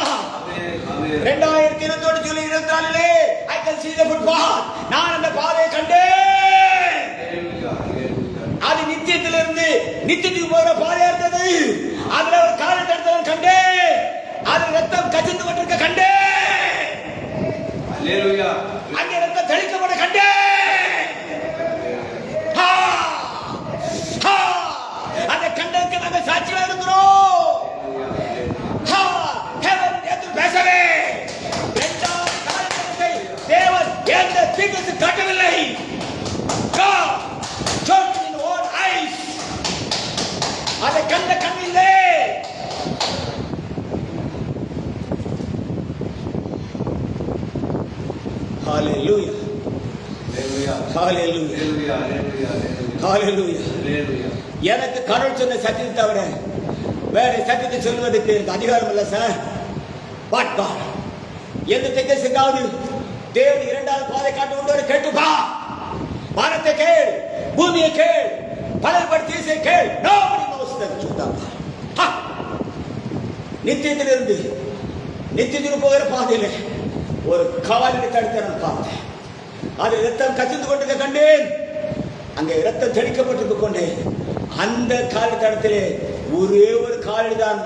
2021 July 24 I can see the footpath. நான் அந்த பாதையை கண்டேன். அது நித்தியத்திலிருந்து நித்தியத்துக்கு போகிற பாதையா இருந்தது. அதுல ஒரு காரியத்தை கண்டேன். அது ரத்தம் கசிந்து கொண்டிருக்க கண்டேன். ஹல்லேலூயா. அங்கே ரத்தம் தெளிக்கப்பட கண்டேன். அந்த கண்டதுக்கு நாங்கள் சாட்சியா இருக்கிறோம். பேசவே 2ஆம் காரியத்தை தேவன் எந்த தீர்க்கத்தை காட்டவில்லை. God showed in own eyes. அதை கண்ட கண்ணிலே Hallelujah. Hallelujah. Hallelujah. Hallelujah. எனக்கு கடவுள் சொன்ன சத்தியத்தை தவிர வேற சத்தியத்தை சொல்வதற்கு எனக்கு அதிகாரம் இல்லை சார். But God, எந்த தெற்காவது தேவன் 2வது பாதை காட்டு கொண்டு கேட்டுப்பா. வானத்தை கேள், பூமியை கேள், பலப்படுத்தி கேள். Nobody knows the truth. நித்தியத்திலிருந்து நித்தியத்திற்கு போகிற பாதையில ஒரு காலினை தடுத்து நான் பார்த்தேன். அது ரத்தம் கசிந்து கொண்டிருக்க கண்டேன். அங்கே ரத்தம் தெளிக்கப்பட்டிருக்க கொண்டேன். அந்த காலி தடத்திலே ஒரே ஒரு காலி தான்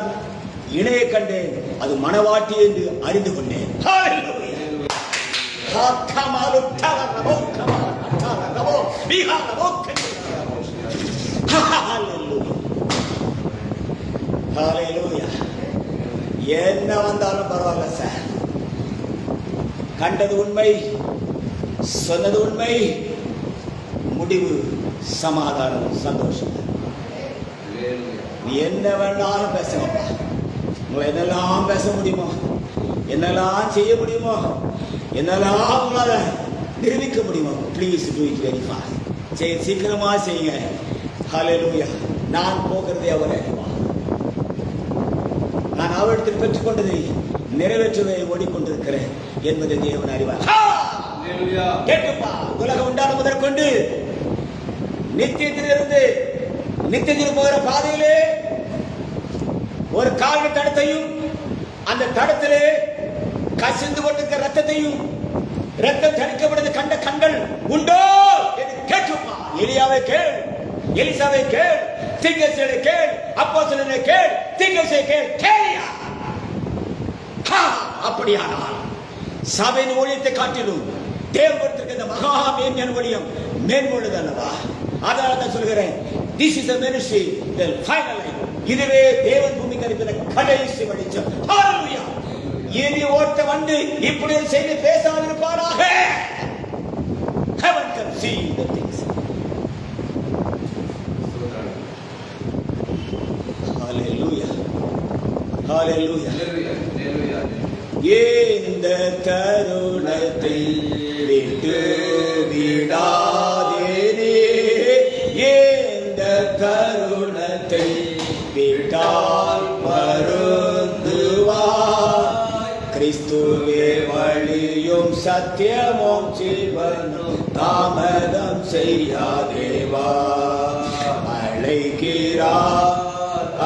இணைய கண்டேன். அது மணவாட்டி என்று அறிந்து கொண்டேன். என்ன வந்தாலும் பரவாயில்ல சார். கண்டது உண்மை, சொன்னது உண்மை, முடிவு சமாதானம், சந்தோஷம். நீ என்ன வேணாலும் பேசப்பா. உங்களை என்னெல்லாம் பேச முடியுமோ, என்னெல்லாம் செய்ய முடியுமோ, என்னெல்லாம் உங்களால நிரூபிக்க முடியுமோ, please do it very fast. சீக்கிரமா செய்யுங்க. ஹல்லேலூயா. நான் போகிறதே அவர் அறிவார். நான் அவரிடத்தில் பெற்றுக்கொண்டதை நிறைவேற்றவே ஓடிக்கொண்டிருக்கிறேன் என்பதை தேவன் அறிவார். கேட்டுப்பா. உலகம் உண்டான முதற்கொண்டு நித்தியத்திலிருந்து நித்தியத்தில் போகிற பாதையிலே ஒரு கால்கள் தடத்தையும் அந்த தடத்திலே கசிந்து கொண்டிருக்கிற ரத்தத்தையும் ரத்தம் தணிக்கப்படுவது கண்ட கண்கள் உண்டோ என்று கேட்டுப்பா. எலியாவை கேள், எலிசாவை கேள், தீர்க்கதரிசிகளை கேள், அப்போஸ்தலரை கேள், தீர்க்கதரிசியை கேள், கேளியா. அப்படியானால் சபையின் ஊழியத்தை காட்டிலும் தேவன் கொடுத்திருக்கிற இந்த மகா மேன்மையான ஊழியம் மேன்மொழுது அல்லவா? அதனால தான் சொல்கிறேன், this is a ministry, the final line. இதுவே தேவன் பூமிக்கு அனுப்பின கடைசி வெளிச்சம். ஹalleluya. இனி ஒருத்த வந்து இப்படி ஒரு செய்தி பேசாதிருப்பாராக. Heaven can see the things. Hallelujah. Hallelujah. இந்த தருணத்தை விட்டு விடாதேனே, இந்த தருணத்தை விட்டால் வருந்துவாய். கிறிஸ்துவே வழியும் சத்தியமும் ஜீவனும் தாமதம் செய்யாதேவா. அழைக்கிறார்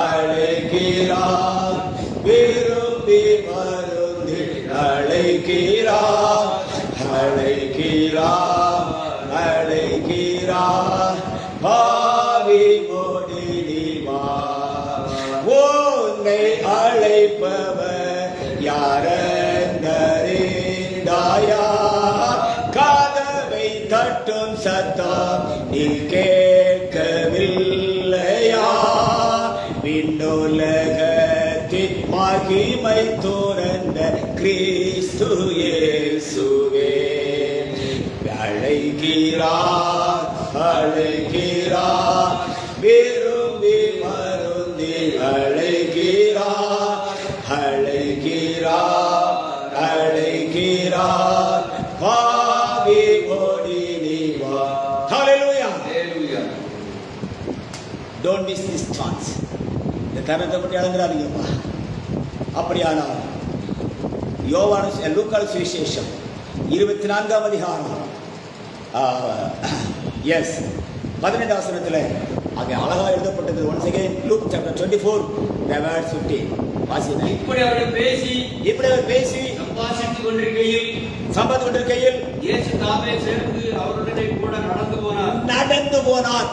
அழைக்கிறார் விரும்பி வருந்தி அழைக்கிறார் அழைக்கிறார் அழைக்கிறார் பாவி மோடிவா. உன்னை அழைப்பவர் யாரறிந்தாயா? கதவை தட்டும் சத்தம் நீ கேட்கவில்லையா? விண்ணுலகத்தின் மகிமை துறந்த கிறிஸ்து இயேசுவே அழைக்கிறார் அழைக்கிறார் விரும்பி வருந்தி அழைக்கிறார் அழைக்கிறார் அழைக்கிறார் பாவி ஓடி நீ வா. ஹalleluya. Don't miss this chance. இந்த தருணத்தை பற்றி அழங்கிறாதீங்கப்பா. அப்படியானால் யோவான் லூக்காஸ் சுவிசேஷம் 24ஆம் அதிகாரம் 15 வசனத்தில் அங்கே அழகா எழுதப்பட்டது. once again Luke chapter 24 verse 15 வாசிங்க. இப்படி அவர் பேசி சம்பாஷித்துக் கொண்டிருக்கையில் இயேசு தாமே சேர்ந்து அவருடனே கூட நடந்து போனார்.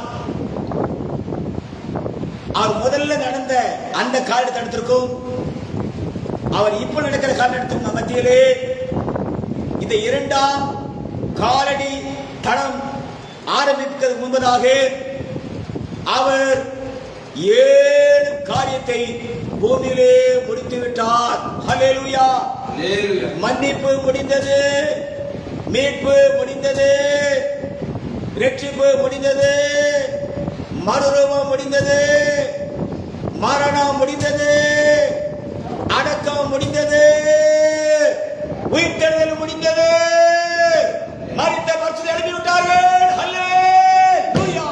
அவர் முதல்ல நடந்த அந்த காலகட்டத்திற்கும் அவர் இப்ப நடக்கிற காலகட்டத்திற்கும் மத்தியிலே இந்த இரண்டாம் காலடி தடம் ஆரம்பிப்பதற்கு முன்பதாக அவர் 7 காரியத்தை பூமியிலே முடித்து விட்டார். ஹல்லேலூயா. மன்னிப்பு முடிந்தது, மீட்பு முடிந்தது, ரட்சிப்பு முடிந்தது, மறுரூபம் முடிந்தது, மரணம் முடிந்தது, அடக்கம் முடிந்தது, உயிர்த்தெழுதல் முடிந்தது, மரித்த மரிச்சதை எழுப்பி விட்டார்கள். ஹல்லேலூயா.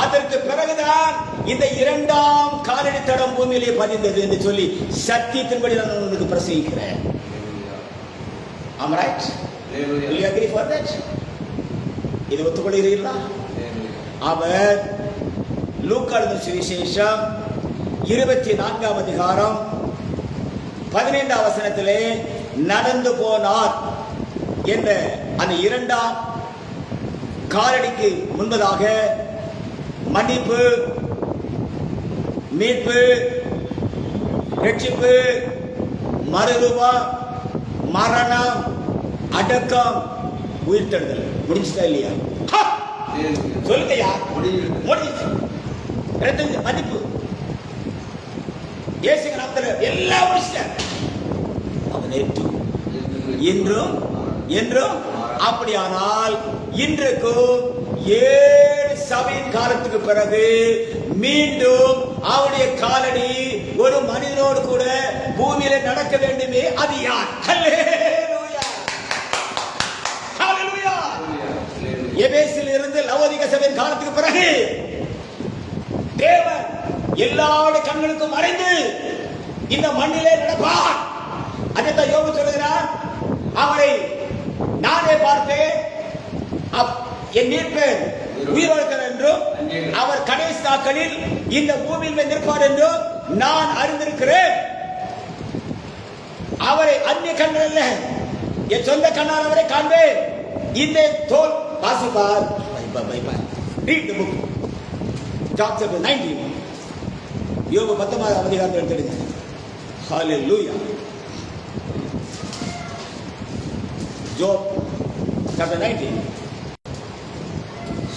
அதற்கு பிறகுதான் இந்த இரண்டாம் காலடி தடம் பூமியிலே பதிந்தது என்று சொல்லி சத்தியத்தின்படி நான் உங்களுக்கு பிரசங்கிக்கிறேன். Am I right? Will you agree for that? இது ஒத்துக்கொள்கிறீர்களா? அவர் லூக்காஸ் சுவிசேஷம் 24ஆம் அதிகாரம் 15ஆம் வசனத்திலே நடந்து போனார் என்ற அந்த இரண்டாம் காலடிக்கு முன்பதாக மன்னிப்பு, மீட்பு, ரட்சிப்பு, மறுரூபம், மரணம், அடக்கம், உயிர்த்தெழுதல் முடிஞ்சுதா இல்லையா? சொல்லுங்கய்யா. முடிஞ்சு மன்னிப்பு இயேசுவின் நாமத்தில் எல்லாம் முடிச்சிட்டார். அவன் இன்றும் என்றும். அப்படியானால் இன்றைக்கும் 7 சபையின் காலத்துக்கு பிறகு மீண்டும் அவருடைய காலடி ஒரு மனிதனோடு கூட பூமியில நடக்க வேண்டுமே. அது யார்? ஹல்லேலூயா. ஹல்லேலூயா. எபேசில் இருந்து லவோதிகா சபையின் காலத்துக்கு பிறகு தேவன் எல்லாருடைய கண்களுக்கும் மறைந்து இந்த மண்ணிலே நடப்பார். அதைத்தான் யோபு சொல்கிறார். அவரை நானே பார்த்தேன், என் மீட்பர் உயிரோடு இருக்கிறார் என்றும் அவர் கடைசி நாட்களில் இந்த பூமியில் மேல் நிற்பார் என்றும் நான் அறிந்திருக்கிறேன். அவரை அந்நிய கண்கள் அல்ல, என் சொந்த கண்ணால் அவரை காண்பேன். இந்த தோல் வாசிப்பார். Read the book. John chapter 19. யோபு 19 அதிகாரத்தை எடுத்துடுங்க. Hallelujah. Job chapter 19.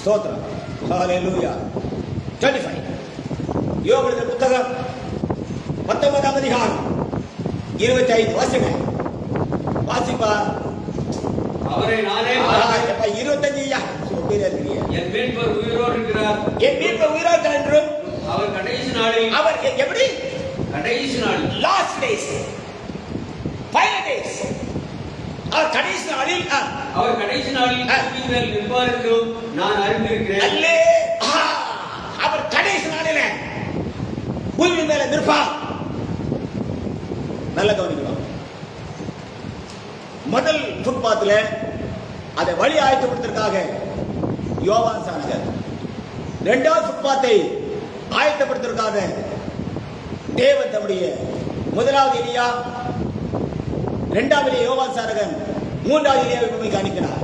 ஸ்தோத்திரம். Hallelujah. 25. யோபு எழுதின புத்தகம் 19 அதிகாரம் 25 வாசிங்க. வாசிப்பா. அவரை நானே 25 என் மீட்பர் உயிரோடு இருக்கிறார். என் மீட்பர் உயிரோடு இருக்கிறார் என்றும் அவர் கடைசி நாளில் அவர் எப்படி கடைசி நாள் லாஸ்ட் டேஸ் ஃபைனல் டேஸ் அவர் கடைசி நாளில் பூமியின் மேல் நிற்பார் என்றும் நான் அறிந்திருக்கிறேன். அல்லே அவர் கடைசி நாளில் பூமியின் மேல நிற்பார். நல்ல கவனிக்கலாம். முதல் ஃபுட்பாத்ல அதை வழி ஆயத்தப்படுத்துவதற்காக யோவான் சானகர், இரண்டாவது ஃபுட்பாத்தை ஆயத்தப்படுத்துவதற்காக தேவன் தம்முடைய முதலாவது எலியா, இரண்டாவது யோவான் சானகன், மூன்றாவது எலியாவை பூமிக்கு அனுப்பினார்.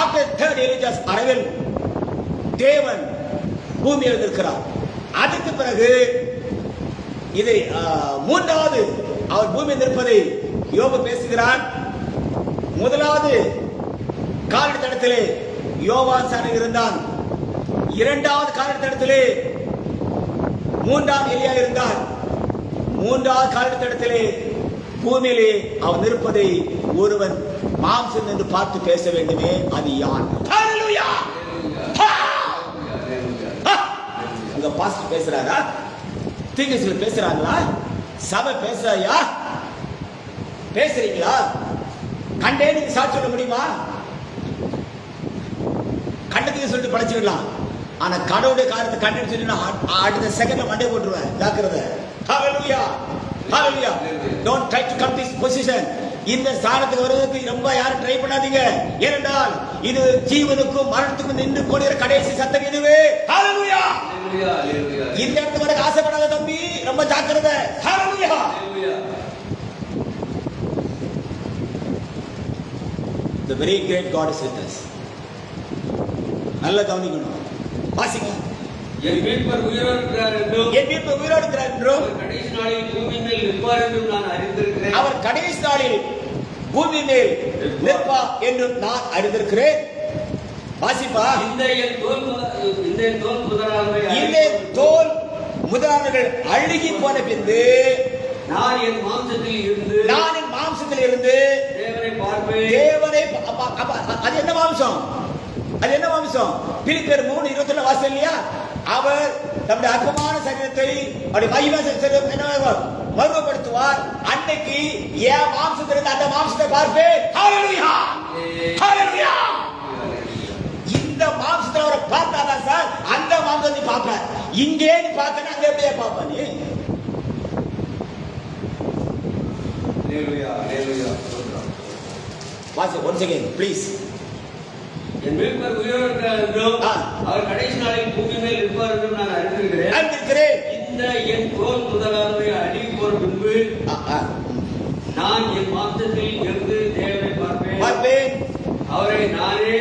ஆஃப்டர் தேர்ட் எலியாஸ் அரைவல் தேவன் பூமியில் இருக்கிறார். அதுக்கு பிறகு இதை மூன்றாவது அவர் பூமியில் இருப்பதை யோபு பேசுகிறார். முதலாவது காலடி தடத்திலே யோவான் சானகர் இருந்தான். இரண்டாவது காலடி தடத்திலே மூன்றாவது எலியா இருந்தார். மூன்றாவது காலடி தடத்திலே பூமியிலே அவன் இருப்பதை ஒருவன் மாம்சம் என்று பார்த்து பேச வேண்டுமே, அது யான். ஹalleluya. அங்க பாஸ்டர் பேசுறாரா? தீர்க்கதரிசிகள் பேசுறாங்களா? சபை பேசுறாயா? பேசுறீங்களா? கண்டேன்னு சாட்சி சொல்ல முடியுமா? கண்டத்துக்கு சொல்லிட்டு படைச்சிடலாம். ஆனா கடவுளுடைய காரியத்தை கண்டேன்னு சொல்லினா அடுத்த செகண்ட்ல மண்டே போட்டுருவேன். ஜாக்கிரதை. ஹalleluya. ஹalleluya. Don't try to come this position. இந்த ஸ்தானத்துக்கு வருவதற்கு ரொம்ப யாரும் ட்ரை பண்ணாதீங்க. ஏனென்றால் இது ஜீவனுக்கும் மரணத்துக்கும் நின்று போடுகிற கடைசி சத்தம் இதுவே. ஹalleluya. இந்த இடத்துக்கு வர ஆசைப்படாத தம்பி, ரொம்ப ஜாக்கிரதை. ஹalleluya. The very great God is with us. நல்ல கவனிக்கணும். வாசிங்க. என் மீட்பர் உயிரோடு இருக்கிறார் என்றும் அவர் கடைசி நாளில் பூமியின் மேல் நிற்பார் என்றும் நான் அறிந்திருக்கிறேன். அவர் கடைசி நாளில் பூமி மேல் நிற்பார் என்றும் நான் அறிந்திருக்கிறேன். வாசிப்பா. இந்த தோல் முதலானவர்கள் அழுகி போன பின்பு நான் என் மாம்சத்தில் இருந்து தேவனை பார்ப்பேன். அது என்ன மாம்சம்? அது என்ன மாம்சம்? பிலிப்பியர் 3:21 வாசல் இல்லையா? அவர் தம்முடைய அற்பமான சரீரத்தை அவருடைய மகிமை மறுபடுத்துவார். அன்னைக்கு என் மாம்சத்திலிருந்து அந்த மாம்சத்தை பார்ப்பேன். ஹalleluya. ஹalleluya. இந்த மாம்சத்தை அவரை பார்த்தாதான் சார் அந்த மாம்சத்தை பார்ப்பேன். இங்கே நீ பார்த்தனா அங்க எப்படியே பார்ப்ப நீ? ஹalleluya. ஹalleluya. வாசி once again please. என் மீட்பர் உயிரோடு இருக்கிறார் என்றும் அவர் கடைசி நாளில் பூமி மேல் இருப்பார் என்றும் நான் அறிந்திருக்கிறேன். இந்த என் தோல் முதலானவை அழுகி போன பின்பு நான் என் மாம்சத்தில் இருந்து தேவனை பார்ப்பேன். அவரை நானே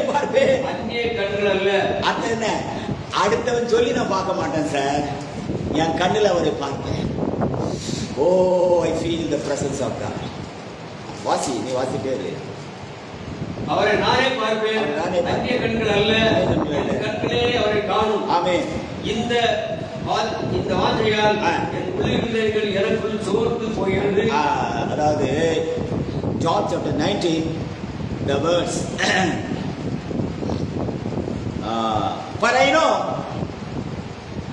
பார்ப்பேன். அந்நிய கண்கள் அல்ல. அது என்ன? அடுத்தவன் சொல்லி நான் பார்க்க மாட்டேன் சார், என் கண்ணில் அவரை பார்ப்பேன். Oh, I feel the presence of God. வாசி, நீ வாசி பேரு. அவரை நானே பார்ப்பேன். அந்நிய கண்கள் அல்ல, கண்களே அவரை காணும். ஆமென். இந்த வாஞ்சையால் என் உள்ளிருந்தவைகள் எனக்குள் சோர்ந்து போகிறது. அதாவது John chapter 19 the words for I know,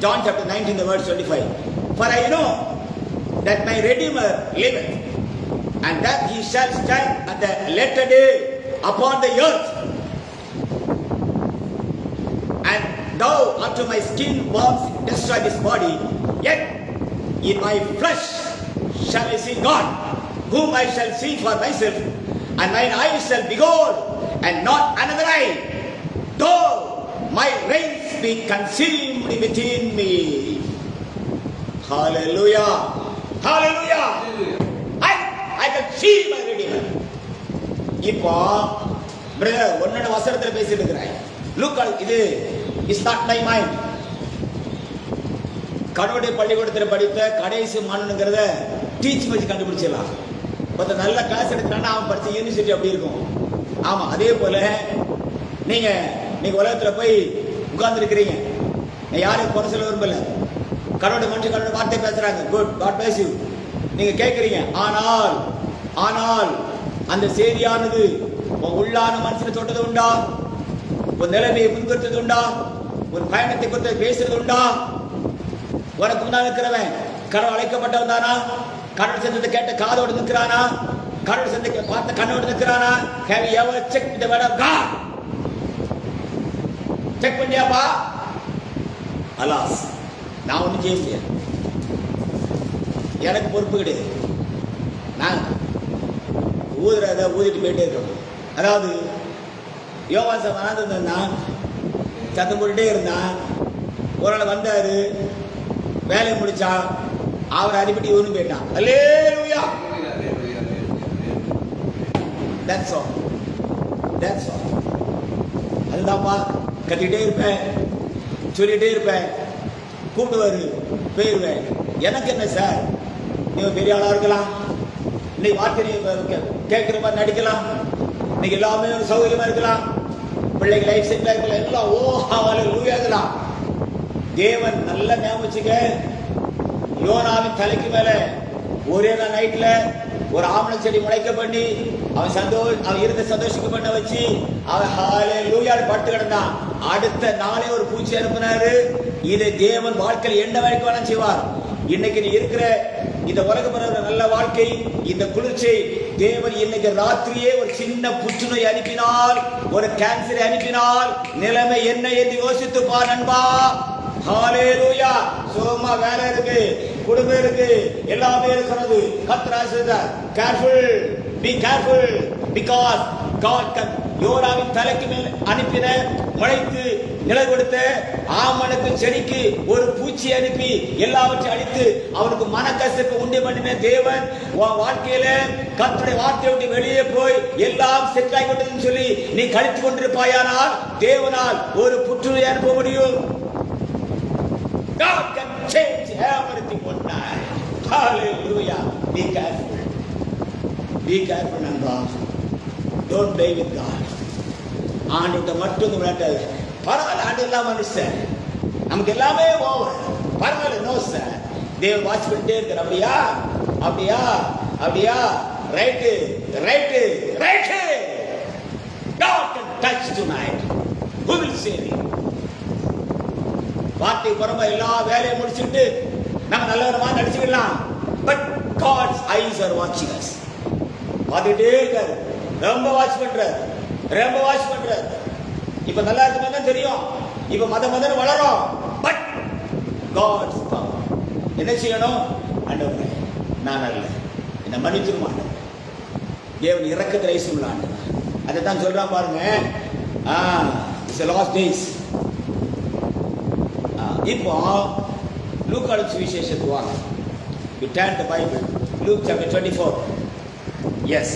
John chapter 19 the verse 25, for I know that my Redeemer liveth, and that he shall stand at the latter day upon the earth. And thou unto my skin worms destroy this body, yet in my flesh shall I see God, whom I shall see for myself, and mine eyes shall behold, and not another eye. though my reins be consumed within me. Hallelujah. Hallelujah. I can see my Redeemer. இப்போ பிரதர் ஒன்னோட வசனத்துல பேசிட்டு இருக்கிறேன். Look, இது இஸ் நாட் மை மைண்ட். கடவுளுடைய பள்ளிக்கூடத்தில் படித்த கடைசி மாணவனுங்கிறத டீச் வச்சு கண்டுபிடிச்சிடலாம். ஒருத்தர் நல்ல கிளாஸ் எடுக்கிறான்னா அவன் படிச்ச யூனிவர்சிட்டி அப்படி இருக்கும். ஆமா, அதே போல நீங்க உலகத்துல போய் உட்கார்ந்து இருக்கிறீங்க. யாரையும் குறை சொல்ல விரும்பல. கடவுளுடைய மனுஷன் கடவுளுடைய வார்த்தை பேசுறாங்க. Good, God bless you. நீங்க கேட்கறீங்க. ஆனால் அந்த செய்தியானது உன் உள்ளான மனசுல தொட்டது உண்டா? உன் நிலைமையை முன்கொடுத்தது உண்டா? ஒரு பயணத்தை குறித்து பேசுறது உண்டா? உனக்கு முன்னால் இருக்கிறவன் கடவுள் அழைக்கப்பட்டவன் தானா? கடவுள் சத்தத்தை கேட்ட காதோடு நிற்கிறானா? கடவுள் சத்தத்தை பார்த்த கண்ணோடு நிற்கிறானா? Have you ever checked the word of God? Check பண்ணியாப்பா? அலாஸ், நான் ஒன்றும் செய்ய முடியாது. எனக்கு பொறுப்பு கிடையாது. நான் ஊதுறத ஊதிட்டு போயிட்டே இருக்கணும். அதாவது யோவாசம் வளர்ந்துருந்தான், சத்தம் போட்டுட்டே இருந்தான். ஒரு நாள் வந்தாரு, வேலையை முடிச்சான், அவர் அடிப்படி இவனும் போயிட்டான். அல்லேலூயா. That's all. அதுதான்ப்பா. கட்டிகிட்டே இருப்பேன், சொல்லிட்டே இருப்பேன், கூப்பிடுவாரு, போயிடுவேன். எனக்கு என்ன சார், நீ பெரிய ஆளா இருக்கலாம், இன்னைக்கு வார்த்தை கேட்கிற மாதிரி நடிக்கலாம், இன்னைக்கு எல்லாமே ஒரு சௌகரியமா இருக்கலாம், பிள்ளைங்க லைஃப் செட்டில் இருக்கலாம், எல்லாம் லூயாகலாம். தேவன் நல்ல ஞாபகம் வச்சுக்க, யோனாவின் தலைக்கு மேல ஒரே நாள் நைட்ல ஒரு ஆமண செடி முளைக்க பண்ணி அவன் இருந்த சந்தோஷிக்க பண்ண வச்சு அவன் ஹல்லேலூயான்னு பட்டு கிடந்தான். அடுத்த நாளே ஒரு பூச்சி அனுப்பினாரு. இதை தேவன் வாழ்க்கையில் என்ன வரைக்கும் வேணாம் செய்வார். இன்னைக்கு நீ இருக்கிற இந்த உலகம் நல்ல வாழ்க்கை, இந்த குளிர்ச்சி, தேவன் இன்னைக்கு ராத்திரியே ஒரு சின்ன புற்றுநோய் அனுப்பினால், ஒரு கேன்சரை அனுப்பினால் நிலைமை என்ன என்று யோசித்து பார் நண்பா. ஹalleluya. சும்மா வேலை இருக்கு, குடும்பம் இருக்கு, எல்லாமே இருக்கிறது. கர்த்தர் ஆசீர்வதித்தார். Careful, be careful, because God can. யோனாவின் தலைக்கு மேல் அனுப்பின முளைத்து நிலை கொடுத்த ஆமனுக்கு செடிக்கு ஒரு பூச்சி அனுப்பி எல்லாவற்றையும் அழித்து அவனுக்கு மனக்கசப்பு உண்டு பண்ணின தேவன் உன் வாழ்க்கையில கர்த்தருடைய வார்த்தையை விட்டு வெளியே போய் எல்லாம் செட் ஆகிவிட்டதுன்னு சொல்லி நீ கழித்து கொண்டிருப்பாயானால் தேவனால் ஒரு புற்றுநோய் அனுப்ப முடியும். God can change everything one night. Hallelujah. Be careful. Be careful, நண்பா. Don't play with God. ஆண்டவர்கிட்ட மட்டும் விளையாட்டாது. பரவாயில்ல, ஆண்டு எல்லாம் மனுஷன், நமக்கு எல்லாமே ஓவர், பரவாயில்ல, நோ சார். தேவன் வாட்ச் பண்ணிட்டே இருக்கிற. அப்படியா அப்படியா அப்படியா, right right right. God can touch tonight. Who will save you? வார்த்தை புறமா எல்லா வேலையை முடிச்சுட்டு நம்ம நல்லவரமா நடிச்சுக்கலாம். But God's eyes are watching us. பார்த்துட்டே இருக்காரு, ரொம்ப வாட்ச் பண்றாரு, ரொம்ப வாட்ச் பண்றாரு. இப்ப நல்லா இருக்குமே தான் தெரியும், இப்ப மதம் வளரும். But God's power. என்ன செய்யணும்? ஆண்டவரே நான் அல்ல, என்ன மன்னிச்சிருமா. தேவன் இரக்கத்தில் ஐசுள்ள ஆண்டவர். அதை தான் சொல்றான் பாருங்க. It's the last days. இப்போ லூக்கான சுவிசேஷத்துக்கு வாங்க. You turn the Bible, Luke chapter 24. Yes.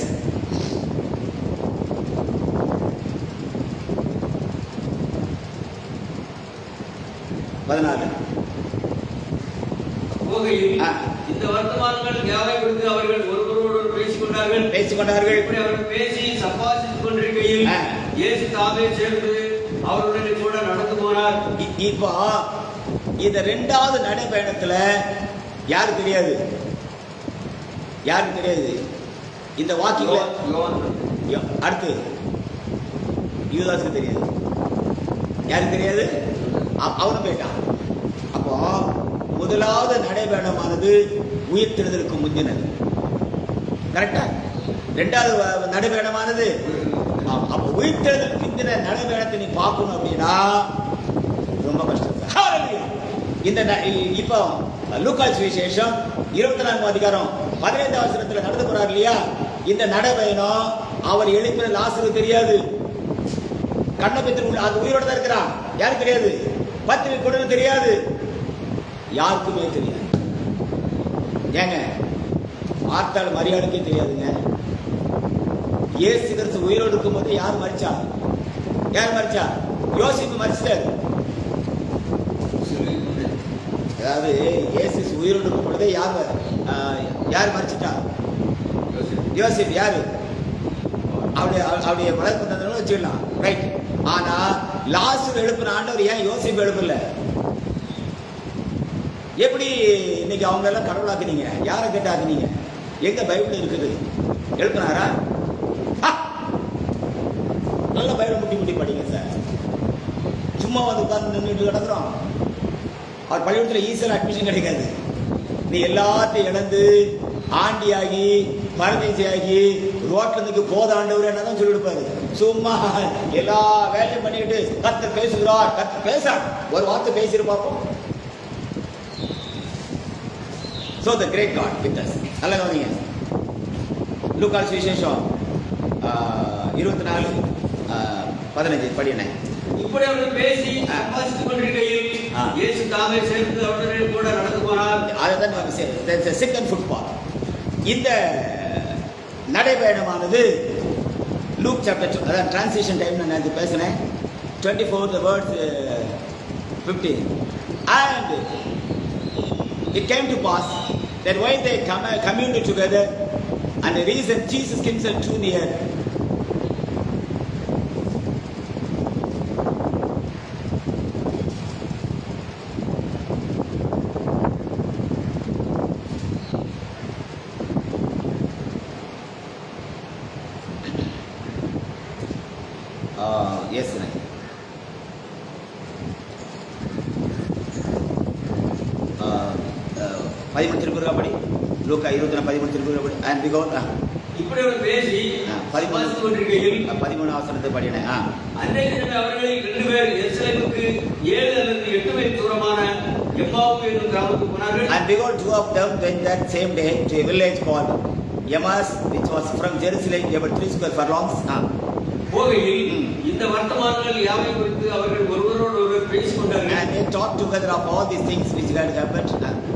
இந்த வர்த்தமானங்கள் யாவை குறித்து அவர்கள் ஒருவரோடு பேசிக்கொண்டார்கள். இப்படி அவர்கள் பேசி சம்பாஷித்துக் கொண்டிருக்கையில் இயேசு தாமே சேர்ந்து அவருடன் கூட நடந்து போனார். இப்போ இந்த இரண்டாவது நடைபயணத்துல யாருக்கு தெரியாது? யாருக்கு தெரியாது? இந்த வாக்கியங்கள அடுத்து யூதாஸுக்கு தெரியாது. யாருக்கு தெரியாது? அவனும் போயிட்டான். அப்போ முதலாவது நடைபயணமானது உயிர்த்தெழுதலுக்கு முந்தினது. கரெக்டா? இரண்டாவது நடைபயணமானது அப்ப உயிர்த்தெழுதலுக்கு முந்தின நடைபயணத்தை நீ பார்க்கணும் அப்படின்னா ரொம்ப கஷ்டம். இந்த இப்போ லூக்கா சுவிசேஷம் 24 அதிகாரம் 15 வசனத்துல நடந்து போறாரு இல்லையா? இந்த நடைபயணம் அவர் எழுப்பின லாசருக்கு தெரியாது. கண்ணை பெற்று உள்ள அது உயிரோட தான் இருக்கிறான். யாருக்கு தெரியாது? பத்தினி கொடுன்னு தெரியாது, யாருக்குமே தெரியாது. ஏங்க மார்த்தாள் மரியாதைக்கே தெரியாதுங்க. இயேசு கிறிஸ்து உயிரோடு இருக்கும் போது யார் மரிச்சா? யார் மரிச்சா? யோசிப்பு மரிச்சிட்டாரு. அதாவது இயேசு உயிரோடு இருக்கும் பொழுதே யார் மரிச்சிட்டா? யோசிப்பு. யாரு? அவருடைய வளர்ப்பு வச்சுக்கலாம், ரைட். ஆனா லாசரு எழுப்பின ஆண்டவர் ஏன் யோசிப்பு எழுப்பல? எப்படி இன்னைக்கு அவங்க எல்லாம் கடவுளாக்குனீங்க? யாரை கேட்டாக்குனீங்க? எங்க பைபிள் இருக்குது? எழுப்பினாரா? நல்ல பைபிள் முட்டி படிங்க சார். சும்மா வந்து உட்கார்ந்து நின்றுட்டு கிடக்குறோம். அவர் பள்ளிக்கூடத்தில் ஈஸியாக அட்மிஷன் கிடைக்காது. நீ எல்லாத்தையும் இழந்து ஆண்டியாகி பரதேசியாகி ரோட்ல இருந்து போதாண்டவர் என்னதான் சொல்லிடுப்பாரு. சும்மா எல்லா வேலையும் பண்ணிக்கிட்டு கர்த்தர் பேசுகிறார், கர்த்தர் பேசுறார், ஒரு வார்த்தை பேசிட்டு பார்ப்போம். So the great God with us. நல்ல கவனிங்க. லூக்கா சுவிசேஷம் 24:15 படியனே. இப்படி அவர்கள் பேசி சம்பாதித்துக் கொண்டிருக்கையில் இயேசு தாமே சேர்ந்து அவருடன் கூட நடந்து போனார். அதுதான் செகண்ட் ஃபுட்பால். இந்த நடைபயணமானது லூக் சாப்டர், அதான் டிரான்ஸ்லேஷன் டைம் நான் அது பேசினேன். 24 verse 15. And it came to pass that while they communed together, and the reason Jesus himself drew near, yes, 13 Thirukkural Luca 23 Thirukkural. and because இப்படி அவர் பேசி சம்பாதித்துக் கொண்டிருக்கையில் 13 வசனத்தை படினே. அன்றைய தினம் அவர்களில் 2 பேர் எருசலேமுக்கு 7 அல்லது 8 மைல் தூரமான எம்மாவு என்னும் கிராமத்துக்கு போனார்கள். And because 2 of them went that same day to a village called Emmaus, which was from Jerusalem about 3 square furlongs. போகையில் இந்த வர்த்தமானங்கள் யாவை குறித்து அவர்கள் ஒருவரோடு ஒருவர் பேசிக் கொண்டார்கள். And they talked together of all these things which had happened.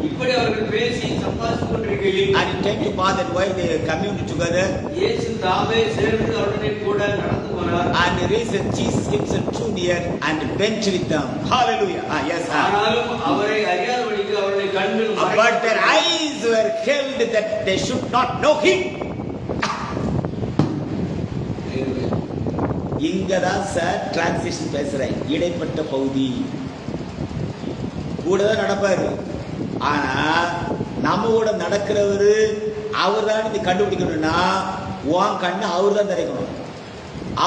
இப்படி அவர்கள் பேசி சம்பாதித்துக் கொண்டிருக்கையில் And it came to pass that while they communed together, இயேசு தாமே சேர்ந்து அவருடன் கூட நடந்து போனார். and the reason Jesus himself drew near and went with them. Hallelujah. Yes. ஆனாலும் அவரை அறியாதபடிக்கு அவருடைய கண்கள் But their eyes were held that they should not know him. இங்கதான் சார் டிரான்ஸ்லேஷன் பேசுறேன். இடைப்பட்ட பகுதி கூட தான் நடப்பாரு. ஆனா நம்ம கூட நடக்கிறவரு அவர் தான் இது கண்டுபிடிக்கணும்னா உன் கண்ணு அவர் தான் திறக்கணும்.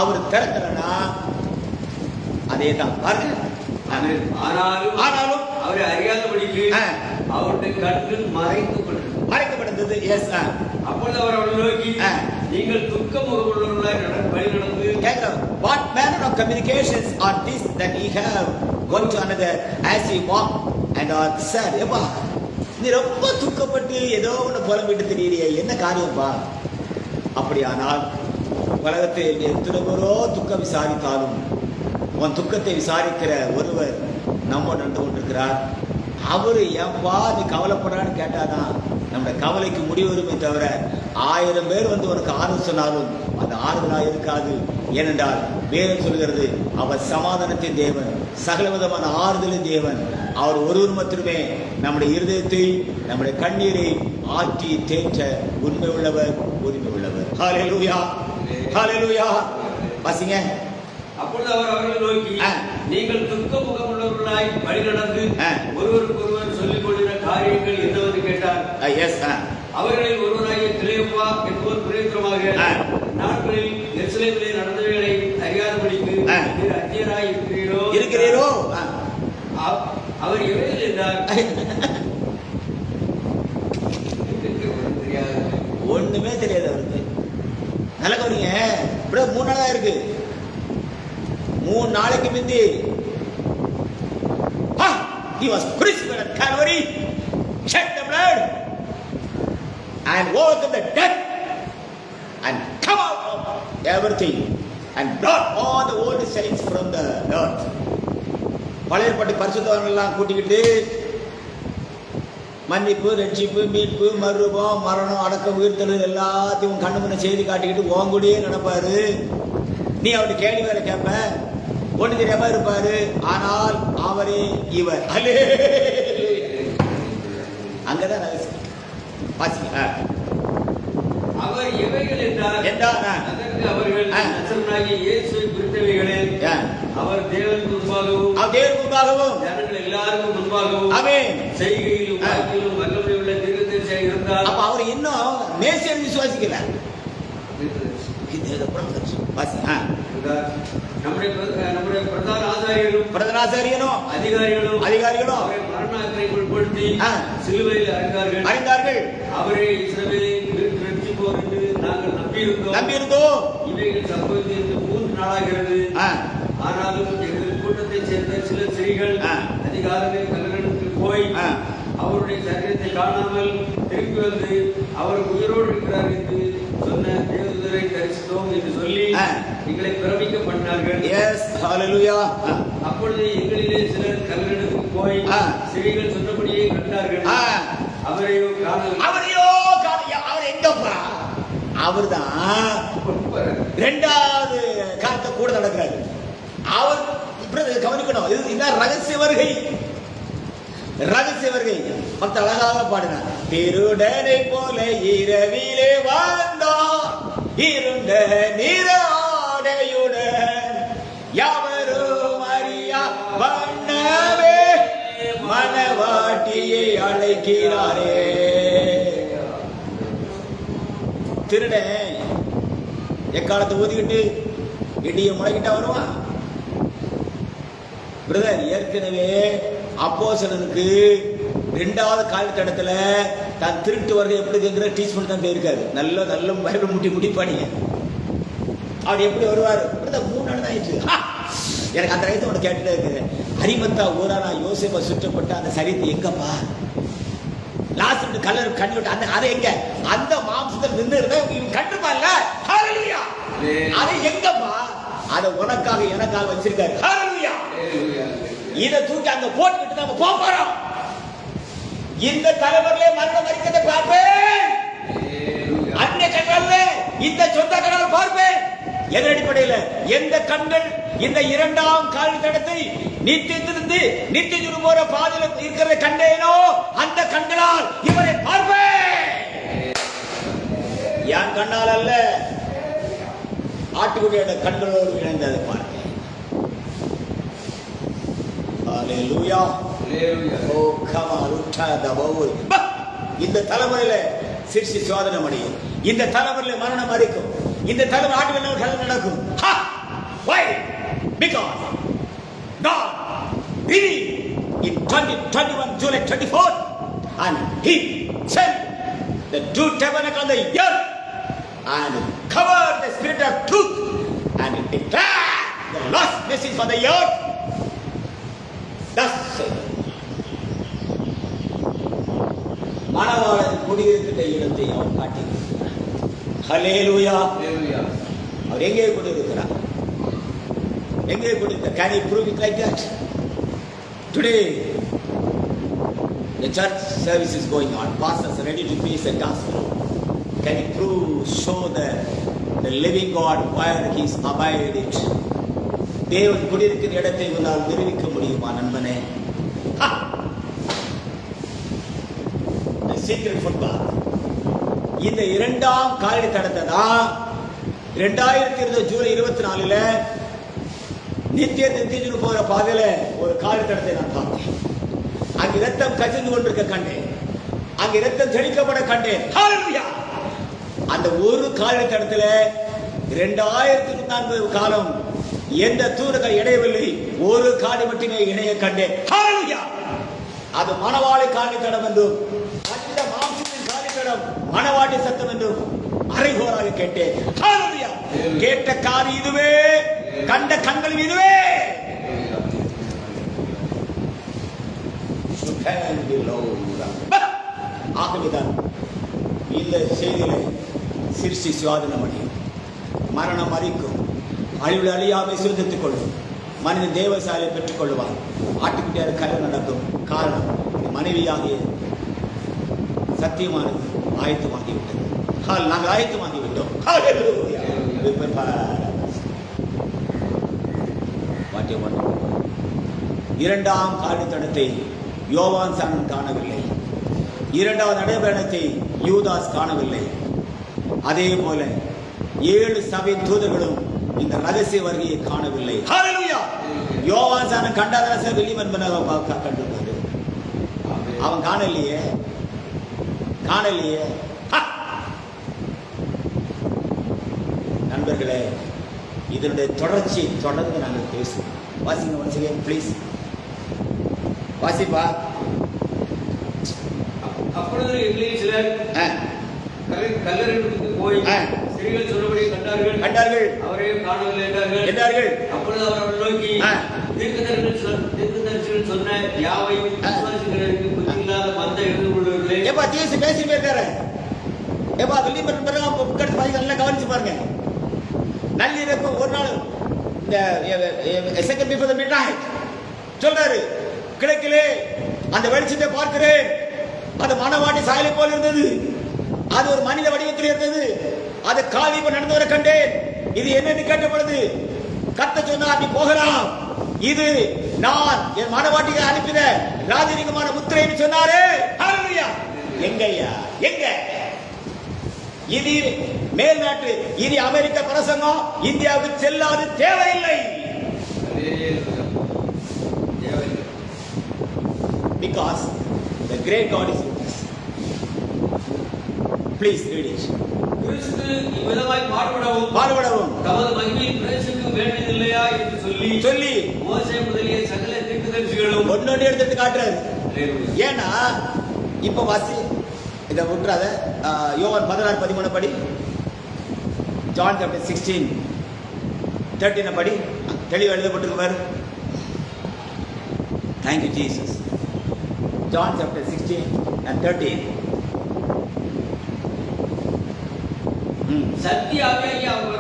அவர் திறக்கிறனா அதே தான் பாருங்க. ஆனாலும் அவரை அறியாதபடிக்கு அவருடைய கண்கள் மறைக்கப்பட்டது. எஸ். அப்பொழுது அவர் அவர்களை நோக்கி நீங்கள் துக்க முகமுள்ளவர்களாய் வழி நடந்து கேட்கிறோம். What manner of communications are these that ye have one to another as ye walk and are sad? எப்பா நீ ரொம்ப துக்கப்பட்டு ஏதோ ஒன்று புலம்பிட்டு தெரியுறியே, என்ன காரியப்பா? அப்படியானால் உலகத்தில் எத்தனை பேரோ துக்கம் விசாரித்தாலும் உன் துக்கத்தை விசாரிக்கிற ஒருவர் நம்மோடு நடந்து கொண்டிருக்கிறார். அவரு ஏன்பா நீ கவலைப்படான்னு கேட்டாதான் நம்முடைய கவலைக்கு முடிவருமே தவிர 1000 பேர் வந்து உனக்கு ஆறுதல் சொன்னாலும் அது ஆறுதலாக இருக்காது. ஏனென்றால் வேதம் சொல்கிறது அவர் சமாதானத்தின் தேவன், சகல விதமான ஆறுதலின் தேவன். அவர் ஒருவர் மட்டுமே நம்முடைய இருதயத்தை நம்முடைய கண்ணீரை ஆற்றி தேற்ற உண்மை உள்ளவர், உரிமை உள்ளவர். ஹல்லேலூயா, ஹல்லேலூயா. வாசிங்க. அப்பொழுது அவர் அவர்களை நோக்கி நீங்கள் துக்க முகமுள்ளவர்களாய் வழி நடந்து ஒருவருக்கு ஒருவர் சொல்லிக் கொள்கிற காரியங்கள் என்னவென்று கேட்டார். அவர்களில் ஒருவராகிய கிளேயோப்பா என்பவர் பிரேத்திரமாக நாட்களில் எருசலேமிலே நடந்தவைகளை அறியாதபடிக்கு அந்நியராய் இருக்கிறீரோ? அவர் எவைகள் என்றார். ஒண்ணுமே தெரியாது அவருக்கு. நல்ல கவனிங்க. இப்படியே 3 நாளா இருக்கு. 3 நாளைக்கு முந்தி he was crucified at Calvary, shed the blood and overcome the death and come out of everything. and brought all the old saints from the earth. பழைய ஏற்பாட்டு பரிசுத்தவான்கள் எல்லாம் கூட்டிக்கிட்டு மன்னிப்பு, ரட்சிப்பு, மீட்பு, மறுரூபம், மரணம், அடக்கம், உயிர்த்தெழுதல் எல்லாத்தையும் கண்ணு முன்ன செய்தி காட்டிக்கிட்டு உங்கூடயே நடப்பாரு. நீ அவர்கிட்ட கேள்வி வேற கேட்ப, ஒண்ணு தெரியாம இருப்பாரு. ஆனால் அவரே இவர். அங்கதான் வாசிங்க. அவர் எவைகள் என்றார். அதற்கு அவர்கள் நசரேயனாகிய இயேசுவை குறித்தவைகளே. அவர் தேவன் முன்பாகவும் ஜனங்கள் எல்லாருக்கும் முன்பாகவும் செய்கையிலும் வாக்கிலும் வல்லமை உள்ள தீர்க்கதரிசியாக இருந்தார். அப்ப அவர் இன்னும் மேசியை விசுவாசிக்கல. நம்முடைய பிரதான ஆசாரியரும் அதிகாரிகளும் அவரை மரணாக்கினைக்கு உட்படுத்தி சிலுவையில் அறிந்தார்கள். அவரே இஸ்ரவேலை ரட்சிப்போர் என்று நாங்கள் நம்பியிருந்தோம். இவைகள் சம்பவித்து 3 நாளாகிறது. ஆனாலும் எங்கள் கூட்டத்தைச் சேர்ந்த சில ஸ்திரீகள் அதிகாரமே கல்லறைக்கு போய் அவருடைய சரீரத்தை காணாமல் திரும்பி வந்து அவர் உயிரோடு இருக்கிறார் என்று சொன்ன தேவதூதரை தரிசித்தோம் என்று சொல்லி எங்களை பிரமிக்க பண்ணார்கள். அப்பொழுது எங்களிலே சிலர் கல்லறைக்கு போய் ஸ்திரீகள் சொன்னபடியே கண்டார்கள். அவரையோ அவர் எங்கப்பா? அவர்தான் இரண்டாவது காலத்தை கூட நடக்கிறாரு. அவர் கவனிக்கணும். இதுதான் ரகசிய வருகை. மத்த அழகாக பாடினார். திருடனை போல இரவிலே வந்தார், இருண்ட நீராடையுடன் யாவரும் அறியா வண்ணமே மணவாட்டியை அழைக்கிறாரே. திருடன் எக்காலத்தை ஊதிக்கிட்டு இடிய முளைக்கிட்டா வருவான். பிரதர், ஏற்கனவே அப்போஸ்தலனுக்கு 2வது காலகட்டத்துல தான் திருட்டு வருகை எப்படி கேட்கிற டீச்மெண்ட் தான் போயிருக்காரு. நல்ல பைபிள் முட்டி பாடிங்க. அவர் எப்படி வருவார்? 3 நாள் தான் ஆயிடுச்சு. எனக்கு அந்த வயசு உனக்கு கேட்டுட்டே இருக்குது. அரிமத்தா ஊரானா யோசேப்பை சுற்றப்பட்ட அந்த சரீரத்தை எங்கப்பா? லாஸ்ட் கலர் கண்ணி விட்டு அந்த அதை எங்க? அந்த மாம்சத்தில் நின்று இருந்தா கண்டுப்பான்ல. ஹalleluya. அதை எங்கப்பா? அதை உனக்காக எனக்காக வச்சிருக்காரு. ஹalleluya. இதை தூக்கி அங்க போட்டுக்கிட்டு நம்ம போறோம். இந்த தலைவர்களே மரணம் வரைக்கதை பார்ப்பேன். அன்னை கண்கள் இந்த சொந்த கண்கள் பார்ப்பேன். எதன் அடிப்படையில்? எந்த கண்கள் இந்த 2ஆம் காலகட்டத்தை நித்தியத்திலிருந்து நித்திய போற பாதையில் இருக்கிற கண்டேனோ அந்த கண்களால் இவரை பார்ப்பேன். என் கண்ணால் அல்ல, ஆட்டுக்குடியோட கண்களோடு இணைந்ததை பார்ப்பேன். ஹalleluya. ஓ இந்த தலைமுறையில சிற்சி சோதனை அடையும். இந்த தலைமுறையில மரணம் அடிக்கும். இந்த தலைமுறை ஆட்டுகள் கல்வி நடக்கும். Why? Because God believed in 2021 July 24th and He sent the two tabernacle on the earth and covered the spirit of truth and declared the last message for the earth. Thus said. மணவாளன் குடியிருக்கின்ற இடத்தை அவர் காட்டியிருக்கிறார். ஹல்லேலூயா. அவர் எங்கே கொண்டிருக்கிறார்? எங்கே கொண்டிருக்கிறார்? Can he prove it like that? Today the church service is going on. Pastors are ready to preach the gospel. Can he prove, show the living God where he is abiding? தேவன் குடியிருக்கிற இடத்தை உன்னால் நிரூபிக்க முடியுமா நண்பனே? சீக்கிரம் ஃபுட்பால் இந்த 2ஆம் காலடி தடத்தை தான் 2020 ஜூலை 24 நித்திய போகிற பாதையில ஒரு காலடி தடத்தை நான் பார்த்தேன். அங்கு இரத்தம் கசிந்து கொண்டிருக்க கண்டேன். அங்கு இரத்தம் தெளிக்கப்பட கண்டேன். ஹalleluya. அந்த ஒரு காலடி தடத்துல 2024 காலம் எந்த தூரங்கள் இணையவில்லை. ஒரு காடி மட்டுமே இணைய கண்டேன். ஹalleluya. அது மணவாளி காலடி தடம் என்றும் அந்த மாம்சத்தின் காலடி தடம் மணவாட்டி சத்தம் என்றும் அறைகோராக கேட்டேன். ஹalleluya. கேட்ட காது இதுவே, கண்ட கண்கள் இதுவே. ஆகவேதான் இந்த செய்தியில சிருஷ்டி சுவாதனம் அடையும், மரணம் அறிக்கும், அழிவுள்ள அழியாமை சுதந்தித்துக் கொள்ளும். மனிதன் தேவசாலை பெற்றுக் கொள்வான். ஆட்டுக்குட்டியார் கல்யாணம் நடக்கும். காரணம் மனைவியாகிய சத்தியமானது ஆயத்தமாகிவிட்டது. நாங்கள் ஆயத்தமாகிவிட்டோம். இரண்டாம் காலத்தடத்தை யோவான் சாணன் காணவில்லை. இரண்டாவது நடைபயணத்தை யூதாஸ் காணவில்லை. அதே போல 7 சபை தூதர்களும் இந்த ரகசிய வருகையை காணவில்லை. ஹல்லேலூயா! யோவான் சாணன் கண்டாதான் சார் வெளிமன் கண்டிருக்காரு. அவன் காணலையே. நண்பர்களே, இதனுடைய தொடர்ச்சியை தொடர்ந்து நாங்கள் பேசுவோம். வாசிங்க once again please. வாசிப்பா. அப்பொழுது எங்களில் சிலர் கல்லறைக்கு போய் ஸ்திரீகள் சொன்னபடி கண்டார்கள், அவரையும் காணவில்லை என்றார்கள். அப்பொழுது அவர் நோக்கி தீர்க்கதரிசிகள் சொன்ன யாவையும் விசுவாசிக்கிறதற்கு புத்தியில்லாத மந்த எழுந்து கொள்வர்களே. ஏப்பா தீசு பேசி போயிருக்காரு. ஏப்பா வெளிமன் புக்கெடுத்து பாருங்க, நல்லா கவனிச்சு பாருங்க. நள்ளிரவு ஒரு நாள் இந்த செகண்ட் பிஃபோர் தி மிட்நைட் சொல்றாரு, கிழக்கிலே அந்த வெளிச்சத்தை பார்க்கிறேன். அது மணவாட்டி சாயலை போல் இருந்தது. அது ஒரு மனித வடிவத்தில் இருந்தது. அது காலிப்ப நடந்து வர கண்டேன். இது என்னன்னு கேட்டபொழுது கர்த்தர் சொன்னார், நீ போகலாம். இது நான் என் மணவாட்டியை அனுப்பின ராஜரிகமான முத்திரைன்னு சொன்னாரு. ஹல்லேலூயா! எங்கய்யா எங்க? இது மேல்நாட்டு, இது அமெரிக்க பிரசங்கம் இந்தியாவுக்கு செல்லாது, தேவையில்லை. Because the great God is with us. Please read it. கிறிஸ்து இவ்விதமாய் பாடுபடவும் தமது மகிமையின் பிரவேசிக்க வேண்டியதில்லையா என்று சொல்லி மோசே முதலிய சகல தீர்க்கதரிசிகளும் ஒன்னொன்னு எடுத்து காட்டுறாரு. ஏன்னா இப்ப வாசி, இதை விட்டுறாத. யோவான் 16:13 படி. ஜான் சாப்டர் 16:13 படி. தெளிவாக எழுதப்பட்டிருக்கு பாரு. Thank you Jesus. John chapter 16:13. சத்திய ஆவியாகிய அவர்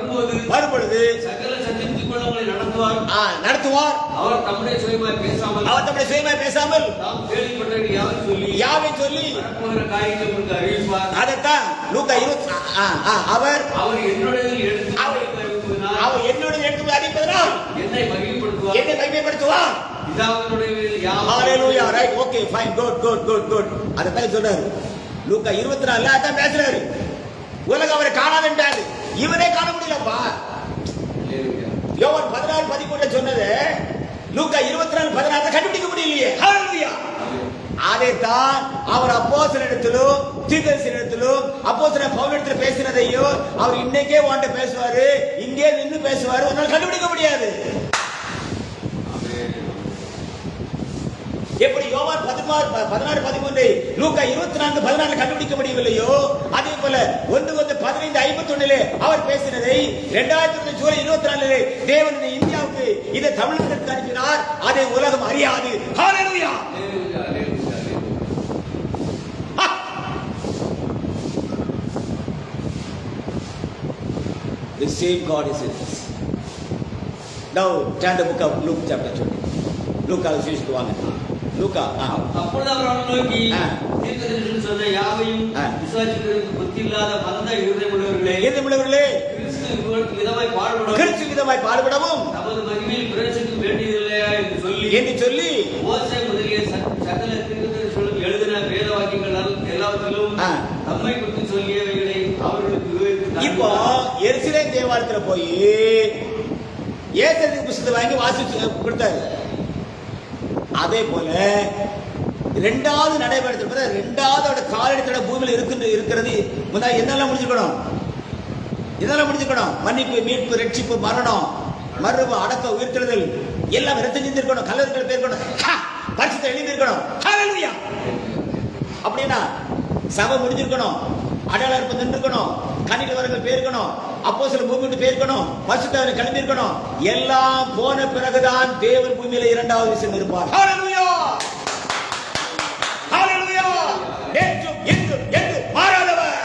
வரும்பொழுது சகல சத்தியத்துக்குள்ள உங்களை நடத்துவார். அவர் தம்முடைய சுயமாய் பேசாமல் நாம் கேள்விப்பட்டதை யாவை சொல்லி வரப்போகிற காரியத்தை உங்களுக்கு அறிவிப்பார். அதைத்தான் லூக்கா 20 அவர் என்னுடைய எடுத்து அறிவிப்பதனால் என்னை மகிமைப்படுத்துவார். Hallelujah! Right, okay, fine, good. அதைத்தான் சொல்றாரு. லூக்கா 24 அதான் பேசுறாரு. உலகம் அவரை காணாதுன்றாரு. இவரே காண முடியலப்பா. யோவான் 16:13 சொன்னது லூக்கா 24:16 கண்டுபிடிக்க முடியலையே. ஹல்லேலூயா! அதைத்தான் அவர் அப்போஸ்தலரிடத்திலும் தீர்க்கதரிசிகளிடத்திலும் அப்போஸ்தலர் பவுலிடத்தில் பேசினதையோ அவர் இன்னைக்கே வாண்ட பேசுவாரு, இங்கே நின்று பேசுவாரு. உன்னால கண்டுபிடிக்க முடியாது. எப்படி யோவான் 16:13 லூக்கா 24:14 கண்டுபிடிக்க முடியவில்லையோ, அதே போல 1:15:51 அவர் பேசினதை 2001 ஜூலை 24 தேவன் இந்த இந்தியாவுக்கு இதை தமிழகத்திற்கு அனுப்பினார். அதை உலகம் அறியாது. ஹல்லேலூயா! The same God is with us. Now turn the book of Luke chapter 20. Luke விசேஷித்து வாங்க. லூக்கா. அப்பொழுது அவர் அவனை நோக்கி தீர்க்கதரிசிகள் சொன்ன யாவையும் விசுவாசிக்கிறதற்கு புத்தியில்லாத மந்த இருதயமுள்ளவர்களே, கிறிஸ்து விதமாய் பாடுபடவும் தமது மகிமையில் பிரவேசிக்க வேண்டியதில்லையா என்று சொல்லி மோசே முதலிய சகல தீர்க்கதரிசிகளும் எழுதின வேத வாக்கியங்கள் எல்லாவற்றிலும் தம்மை குறித்து சொல்லியவைகளை அவர்களுக்கு விவரித்தார். இப்போ எருசலேம் தேவாலயத்துல போய் ஏசாயா புத்தகத்தை வாங்கி வாசிச்சு கொடுத்தாரு. அதே போல இரண்டாவது நடைபெறத்தில் இரண்டாவது காலடித்தோட பூமியில் இருக்கிறது. முதல்ல என்னெல்லாம் முடிஞ்சுக்கணும்? மன்னிப்பு, மீட்பு, ரட்சிப்பு, மரணம், மறுவு, அடக்க, உயிர்த்தெழுதல் எல்லாம் ரத்தம் சிந்திருக்கணும். கல்லறைகள் பேர்க்கணும், பரிசுத்த எழுந்திருக்கணும். ஹல்லேலூயா! அப்படின்னா சபை முடிஞ்சிருக்கணும், அடையாளம் இருப்பு நின்றுக்கணும், கண்ணில் வரங்கள் பேருக்கணும், அப்போஸ்தலர் பூமி விட்டு பேருக்கணும், பரிசுத்தவான்கள் கிளம்பி இருக்கணும். எல்லாம் போன பிறகுதான் தேவன் பூமியில இரண்டாவது விஷயம் இருப்பார். ஹல்லேலூயா! ஹல்லேலூயா! என்றும் என்றும் என்று மாறாதவர்.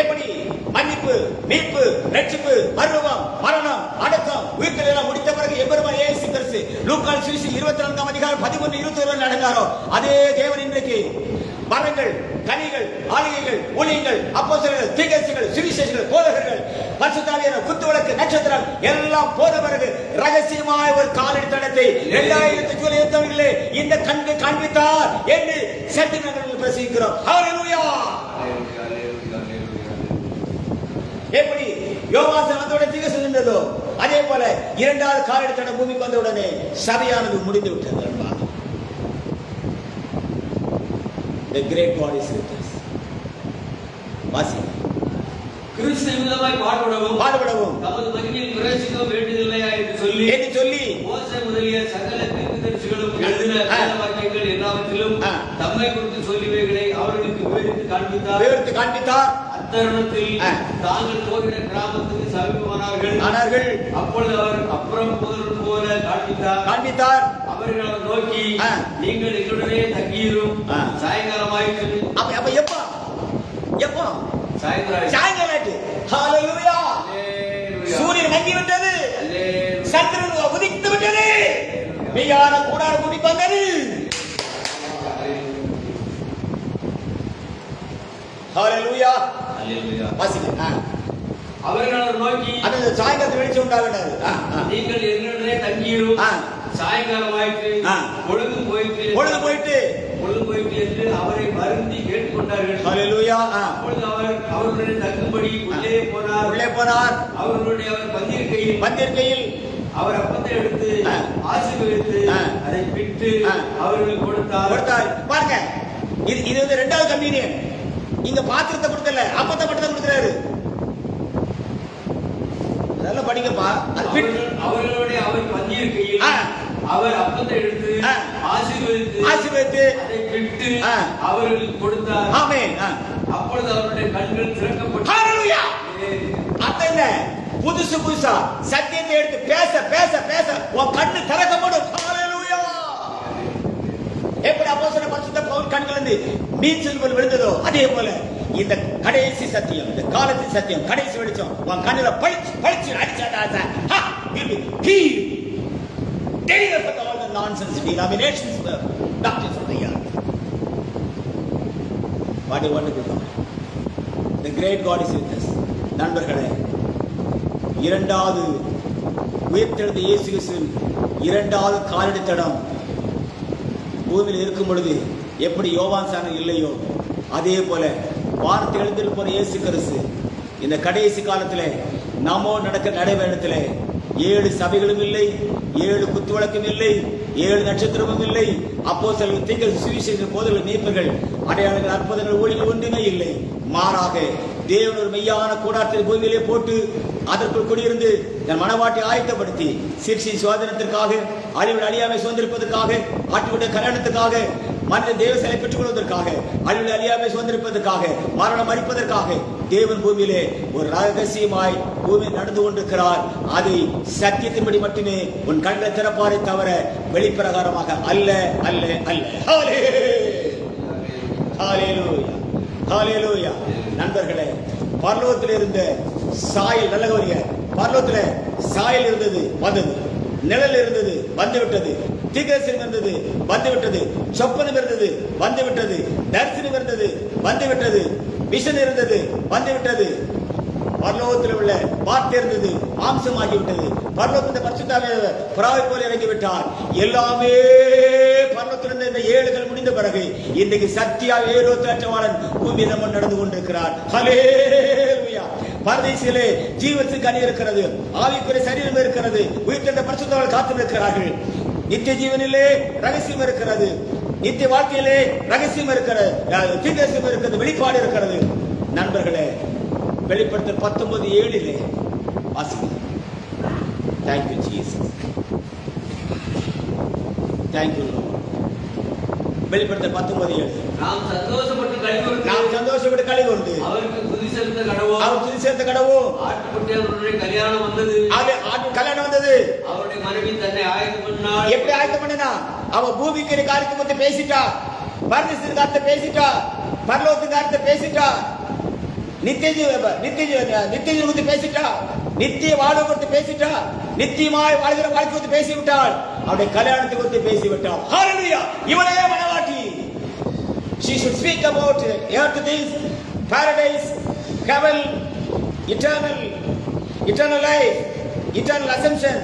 எப்படி ரட்சிப்பு, மீட்பு, ரட்சிப்பு, மறுரூபம், மரணம், அடக்கம், உயிர்த்தெழுதல் எல்லாம் முடித்த பிறகு எம்பெருமான் இயேசு கிறிஸ்து லூக்காஸ் சுவிசேஷம் 24ஆம் அதிகாரம் 11-21 நடந்தாரோ அதே தேவன் இன்றைக்கு மரங்கள், கனிகள், ஆளுகைகள், ஊழியங்கள், அப்போஸ்தலர்கள், தீர்க்கதரிசிகள், சுவிசேஷகர்கள், போதகர்கள், பரிசுத்த ஆவியானவர், குத்துவிளக்கு, நட்சத்திரம் எல்லாம் போத பிறகு ரகசியமாய் ஒரு காலடி தடத்தை 2000 ஜூலை 8 இந்த கண்கள் காண்பித்தார் என்று சத்தியங்கள் பிரசங்கிக்கிறோம். ஹalleluya. எப்படி யோவான் வந்தவுடனே தீர்க்கதரிசி நின்றதோ அதே போல இரண்டாவது காலடி தடம் பூமிக்கு வந்தவுடனே சபையானது முடிந்து விட்டது. The great God is with us. வாசி. கிறிஸ்து விதமாய் பாடுபடவும் தமது மகிமையில் பிரவேசிக்க வேண்டியதில்லையா என்று சொல்லி மோசே முதலிய சகல தீர்க்கதரிசிகளும் எழுதின வேத வாக்கியங்கள் எல்லாவற்றிலும் தம்மை குறித்து சொல்லியவைகளை அவர்களுக்கு விவரித்து காண்பித்தார். அத்தருணத்தில் தாங்கள் போகிற கிராமத்துக்கு சமீபமானார்கள். அப்பொழுது அவர் அப்புறம் போல காண்பித்தார். அவர்கள் அவர் நோக்கி, நீங்கள் எங்களுடனே தங்கியிரும், சாயங்காலமாயிற்று. அப்ப எப்போ சாயங்காலாயிற்று. ஹalleluya. சூரியன் மங்கி விட்டது, சந்திரன் உதித்து விட்டது, மெய்யான கூடாரம் கூடி வந்தது. ஹalleluya. வாசிங்க. அவர்கள் அவர் நோக்கி, அந்த சாயங்காலத்து வெளிச்சம் உண்டாகினாரு. நீங்கள் எங்களுடனே தங்கியிரும், சாயங்காலமாயிற்று, பொழுது போயிட்டு என்று அவரை வருந்தி கேட்டுக்கொண்டார்கள். ஹalleluya. அப்பொழுது அவர் அவர்களுடைய தங்கும்படி உள்ளே போனார். அவர்களுடைய அவர் பந்திருக்கையில் அவர் அப்பத்தை எடுத்து ஆசீர்வதித்து அதை பிட்டு அவர்களுக்கு கொடுத்தார். பாருங்க, இது வந்து இரண்டாவது கம்யூனியன். இங்க பாத்திரத்தை கொடுக்கல, அப்பத்தை மட்டும் தான் கொடுக்கிறாரு. அதெல்லாம் படிங்கப்பா. அவர்களுடைய அவர் பந்திருக்கையில் அவர் அப்பத்தை எடுத்து ஆசீர்வதித்து அதை பிட்டு அவர்களுக்கு கொடுத்தார். ஆமென். அப்பொழுது அவருடைய கண்கள் திறக்கப்பட்டது. ஹalleluya. அத்தனை புதுசா சத்தியத்தை எடுத்து பேச உன் கண்ணு திறக்கப்படும். ஹalleluya. எப்படி அப்போஸ்தலர் பரிசுத்த பவுல் கண்களிலிருந்து மீன்கள் விழுந்ததோ அதே போல இந்த கடைசி சத்தியம், இந்த காலத்தின் சத்தியம், கடைசி வெளிச்சம் உன் கண்ணுல பளிச்சு அடிச்சாதா. Deliver from all the nonsense denominations, the doctrines of the earth. What a wonderful God. The great God is with us. நண்பர்களே, இரண்டாவது உயிர்த்தெழுந்த இயேசு கிறிஸ்துவின் இரண்டாவது காலடி தடம் பூமியில் இருக்கும் பொழுது எப்படி யோவான் சாணம் இல்லையோ அதே போல வானத்தில் எழுந்திருப்போற இயேசு கிறிஸ்து இந்த கடைசி காலத்தில் நம்மோடு நடக்கிற நடைபயணத்தில் 7 சபைகளும் இல்லை, 7 குத்துவிளக்கும் இல்லை, 7 நட்சத்திரமும் இல்லை, அப்போஸ்தலர்கள், தீர்க்கதரிசிகள், சுவிசேஷகர்கள், போதகர்கள், மீட்பர்கள், அடையாளங்கள், அற்புதங்கள், ஊழியங்கள் ஒன்றுமே இல்லை. மாறாக தேவன் ஒரு மெய்யான கூடாரத்தை பூமியிலே போட்டு அதற்குள் குடியிருந்து தன் மனவாட்டை ஆயத்தப்படுத்தி சிற்சி சுவாதனத்திற்காக, அழிவுடைய அழியாமை சுதந்திரிப்பதற்காக, ஆட்டுடைய கல்யாணத்துக்காக, மனித தேவ சிலை பெற்றுக் கொள்வதற்காக, அழிவுடைய அழியாமை சுதந்திரிப்பதற்காக, மரணம் அளிப்பதற்காக தேவன் பூமியிலே ஒரு ரகசியமாய் பூமியில் நடந்து கொண்டிருக்கிறார். அதை சத்தியத்தின்படி மட்டுமே உன் கண்களை திறப்பாரை தவிர வெளிப்பிரகாரமாக அல்ல அல்ல அல்ல. ஹalleluya. நண்பர்களே, பரலோகத்தில் இருந்த சாயல் நல்ல கவனிங்க. பரலோகத்தில் சாயல் இருந்தது, வந்தது. நிழல் இருந்தது, வந்துவிட்டது. தீர்க்கதரிசனம் இருந்தது, வந்துவிட்டது. சொப்பனம் இருந்தது, வந்துவிட்டது. தரிசனம் இருந்தது, வந்துவிட்டது. விஷன் இருந்தது, வந்துவிட்டது. பரலோகத்தில் உள்ள வார்த்தை இருந்தது, மாம்சமாகிவிட்டது. பரலோகத்தில் பரிசுத்த ஆவியானவர் புறாவை போல இறங்கிவிட்டார். எல்லாமே பரலோகத்தில் இந்த 7 முடிந்த பிறகு இன்றைக்கு சத்தியா ஏரோத்தேற்றவாளன் பூமியில் நம்ம நடந்து கொண்டிருக்கிறார். ஹல்லேலூயா. பரதேசிலே ஜீவத்துக்கு கனி இருக்கிறது, ஆவிக்குரிய சரீரம் இருக்கிறது, உயிர்த்தெழுந்த பரிசுத்தவான்கள் காத்திருக்கிறார்கள். நித்திய ஜீவனிலே ரகசியம் இருக்கிறது, நித்திய வாழ்க்கையிலே ரகசியம் இருக்கிறது, தீர்க்கதரிசனம் இருக்கிறது, வெளிப்பாடு இருக்கிறது. நண்பர்களே, வெளிப்படுத்தல் 19:7 வாசிங்க. Thank you Jesus. Thank you Lord. வெளிப்படுத்தல் 19:7 நாம் சந்தோஷப்பட்டு களிகூர்ந்து அவருக்கு துதி செலுத்த கடவோம். அவர் துதி செலுத்த கடவோம். ஆட்டுக்குட்டியாருடைய கல்யாணம் வந்தது. கல்யாணம் வந்தது. அவருடைய மனைவி தன்னை ஆயத்தம் பண்ணாள். எப்படி ஆயத்தம் பண்ணினா? அவ பூமிக்கு காரியத்தை பத்தி பேசிட்டா, பரதேசத்துக்கு காரியத்தை பேசிட்டா, பரலோகத்துக்கு காரியத்தை பேசிட்டா. நித்திய குறித்து பேசிட்டா, நித்திய வாழ்வு குறித்து பேசிட்டா, நித்தியமாய் வாழ்கிற வாழ்க்கை குறித்து பேசிவிட்டாள், அவருடைய கல்யாணத்தை குறித்து பேசிவிட்டாள். ஹalleluya! இவளே மணவாட்டி. She should speak about earth things, paradise, heaven, eternal life, eternal assumption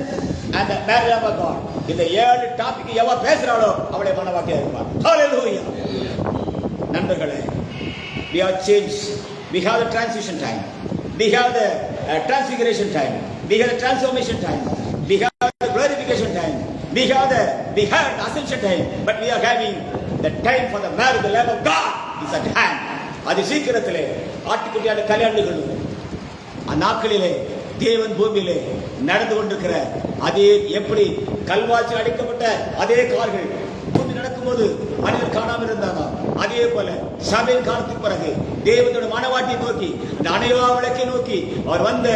and the marriage of God. இந்த 7 டாபிக் எவ பேசுறாளோ அவளே மணவாட்டியா இருப்பாள். ஹalleluya! நண்பர்களே, we are changed. We have the transition time. We have the transfiguration time. We have the transformation time. We have the glorification time. We have the ascension time. But we are having the time for the marriage of the Lamb of God is at hand. அது சீக்கிரத்திலே ஆட்டுக்குட்டியான கல்யாணம் நிகழும். அந்நாட்களிலே தேவன் பூமியிலே நடந்து கொண்டிருக்கிற அதே, எப்படி கல்வாய்ச்சி அடிக்கப்பட்ட அதே கால்கள் பூமி நடக்கும்போது மனிதர் காணாமல் இருந்தாங்க, அதே போல சபையின் காலத்துக்கு பிறகு தேவனோட மனவாட்டியை நோக்கி, அந்த அணைவா விளக்கை நோக்கி அவர் வந்த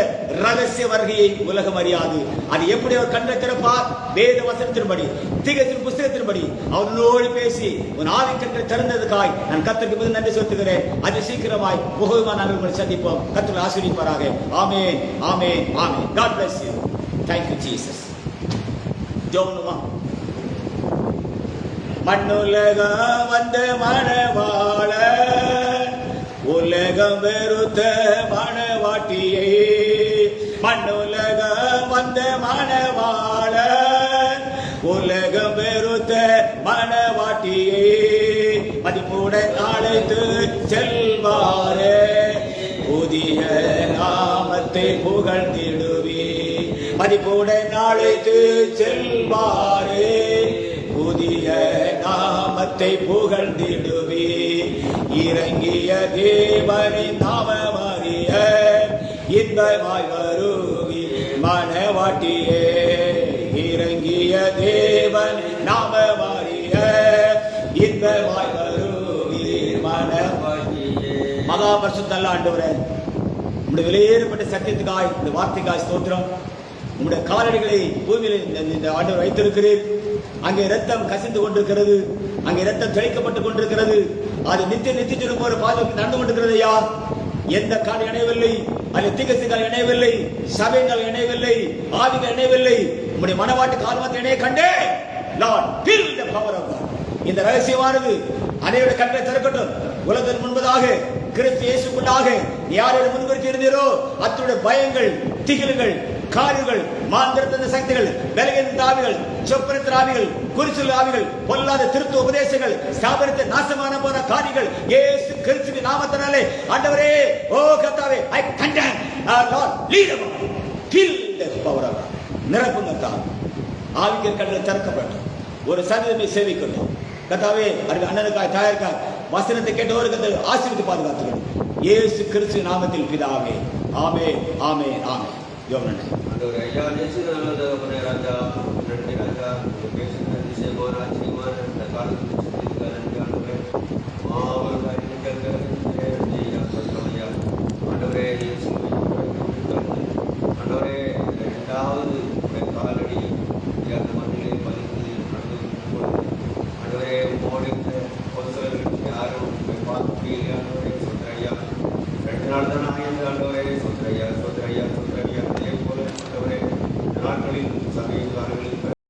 ரகசிய வருகையை உலகம் அறியாது. அது எப்படி அவர் கண்ணை திறப்பார்? வேத வசனத்தின்படி, தீர்க்கதரிசியின் புஸ்தகத்தின்படி அவரோடு பேசி உன் ஆவி கண்களை திறந்ததுக்காய் நான் கர்த்தருக்கு மிகுந்த நன்றி செலுத்துகிறேன். அது சீக்கிரமாய் முகமான உங்களை சந்திப்போம். கர்த்தர் ஆசீர்வதிப்பாராக. ஆமென், ஆமென், ஆமென். God bless you. Thank you Jesus. ஜெபம்மா. மண்ணுலகம் வந்த மணவாள, உலகம் வெறுத்த மணவாட்டியே. மண்ணுலகம் வந்த மணவாள, உலகம் வெறுத்த மணவாட்டியே. மதிப்புடன் அழைத்து செல்வாரே, புதிய நாமத்தை புகழ்ந்திடுவே. மதிப்புடன் அழைத்து செல்வாரே, புதிய நாமத்தை புகழ்ந்திடுவே. இறங்கிய தேவனின் நாமம் அறிய இன்பமாய் வருவி மணவாட்டியே. இறங்கிய தேவன் நாமம் அறிய இன்பமாய் வருவி மணவாட்டியே. மகா பரிசுத்த ஆண்டவரே, உம்முடைய வெளியேறப்பட்ட சத்தியத்துக்காய், இந்த வார்த்தைக்காய் ஸ்தோத்திரம். உம்முடைய காலடிகளை பூமியில் இந்த ஆண்டவர் வைத்திருக்கிறீர். அங்கே ரத்தம் கசிந்து கொண்டிருக்கிறது, அங்கே ரத்தம் தெளிக்கப்பட்டுக் கொண்டிருக்கிறது. அது நித்திய போற பாதுகாப்பு நடந்து கொண்டிருக்கிறது. ஐயா, எந்த கால் இணையவில்லை, அதில் தீர்க்கதரிசிகள் இணையவில்லை, சபைகள் இணையவில்லை, ஆவிகள் இணையவில்லை. உம்முடைய மனவாட்டு கால்வாத்தை இணைய கண்டே. Lord, feel the power of God. இந்த ரகசியமானது அனைவருடைய கண்களை திறக்கட்டும். உலகத்திற்கு முன்பதாக கிறிஸ்து இயேசுக்குள்ளாக யாரோடு முன்குறித்து இருந்தீரோ அத்துடைய பயங்கள், திகில்கள், காரியங்கள், மாந்திரத்தின் சக்திகள், விலகின் ஆவிகள், சொப்பனத்தின் ஆவிகள், குறிச்சொல் ஆவிகள், பொல்லாத திருத்துவ உபதேசங்கள், ஸ்தாபனத்தை நாசமான போன காரியங்கள் இயேசு கிறிஸ்துவின் நாமத்தினாலே ஆண்டவரே, ஓ கர்த்தாவே, I condemn, Lord, lead them, fill the power of God. நிரப்புங்க கர்த்தாவே. ஆவிகள் கண்கள் திறக்கப்பட்டோம். ஒரு சந்ததியை சேவிக்கட்டும் கர்த்தாவே. அண்ணனுக்காய், தாயருக்காய் வசனத்தை கேட்டவருக்கு ஆசீர்வதித்து பாதுகாத்துக்கணும். இயேசு கிறிஸ்து நாமத்தில் பிதாவே. ஆமென், ஆமென், ஆமென். யோகனே ஆண்டவரே, ஐயா நேசிக்கிற நல்ல தகப்பனே ராஜா, நன்றி ராஜா. பேசுகிற விஷயமான ஆச்சரியமான இந்த காலத்துக்கு சுற்றிருக்க நன்றி ஆண்டவரே. மாபெரும் காரியங்கள் ஐயா ஆண்டவரே, ஆண்டவரே 2வது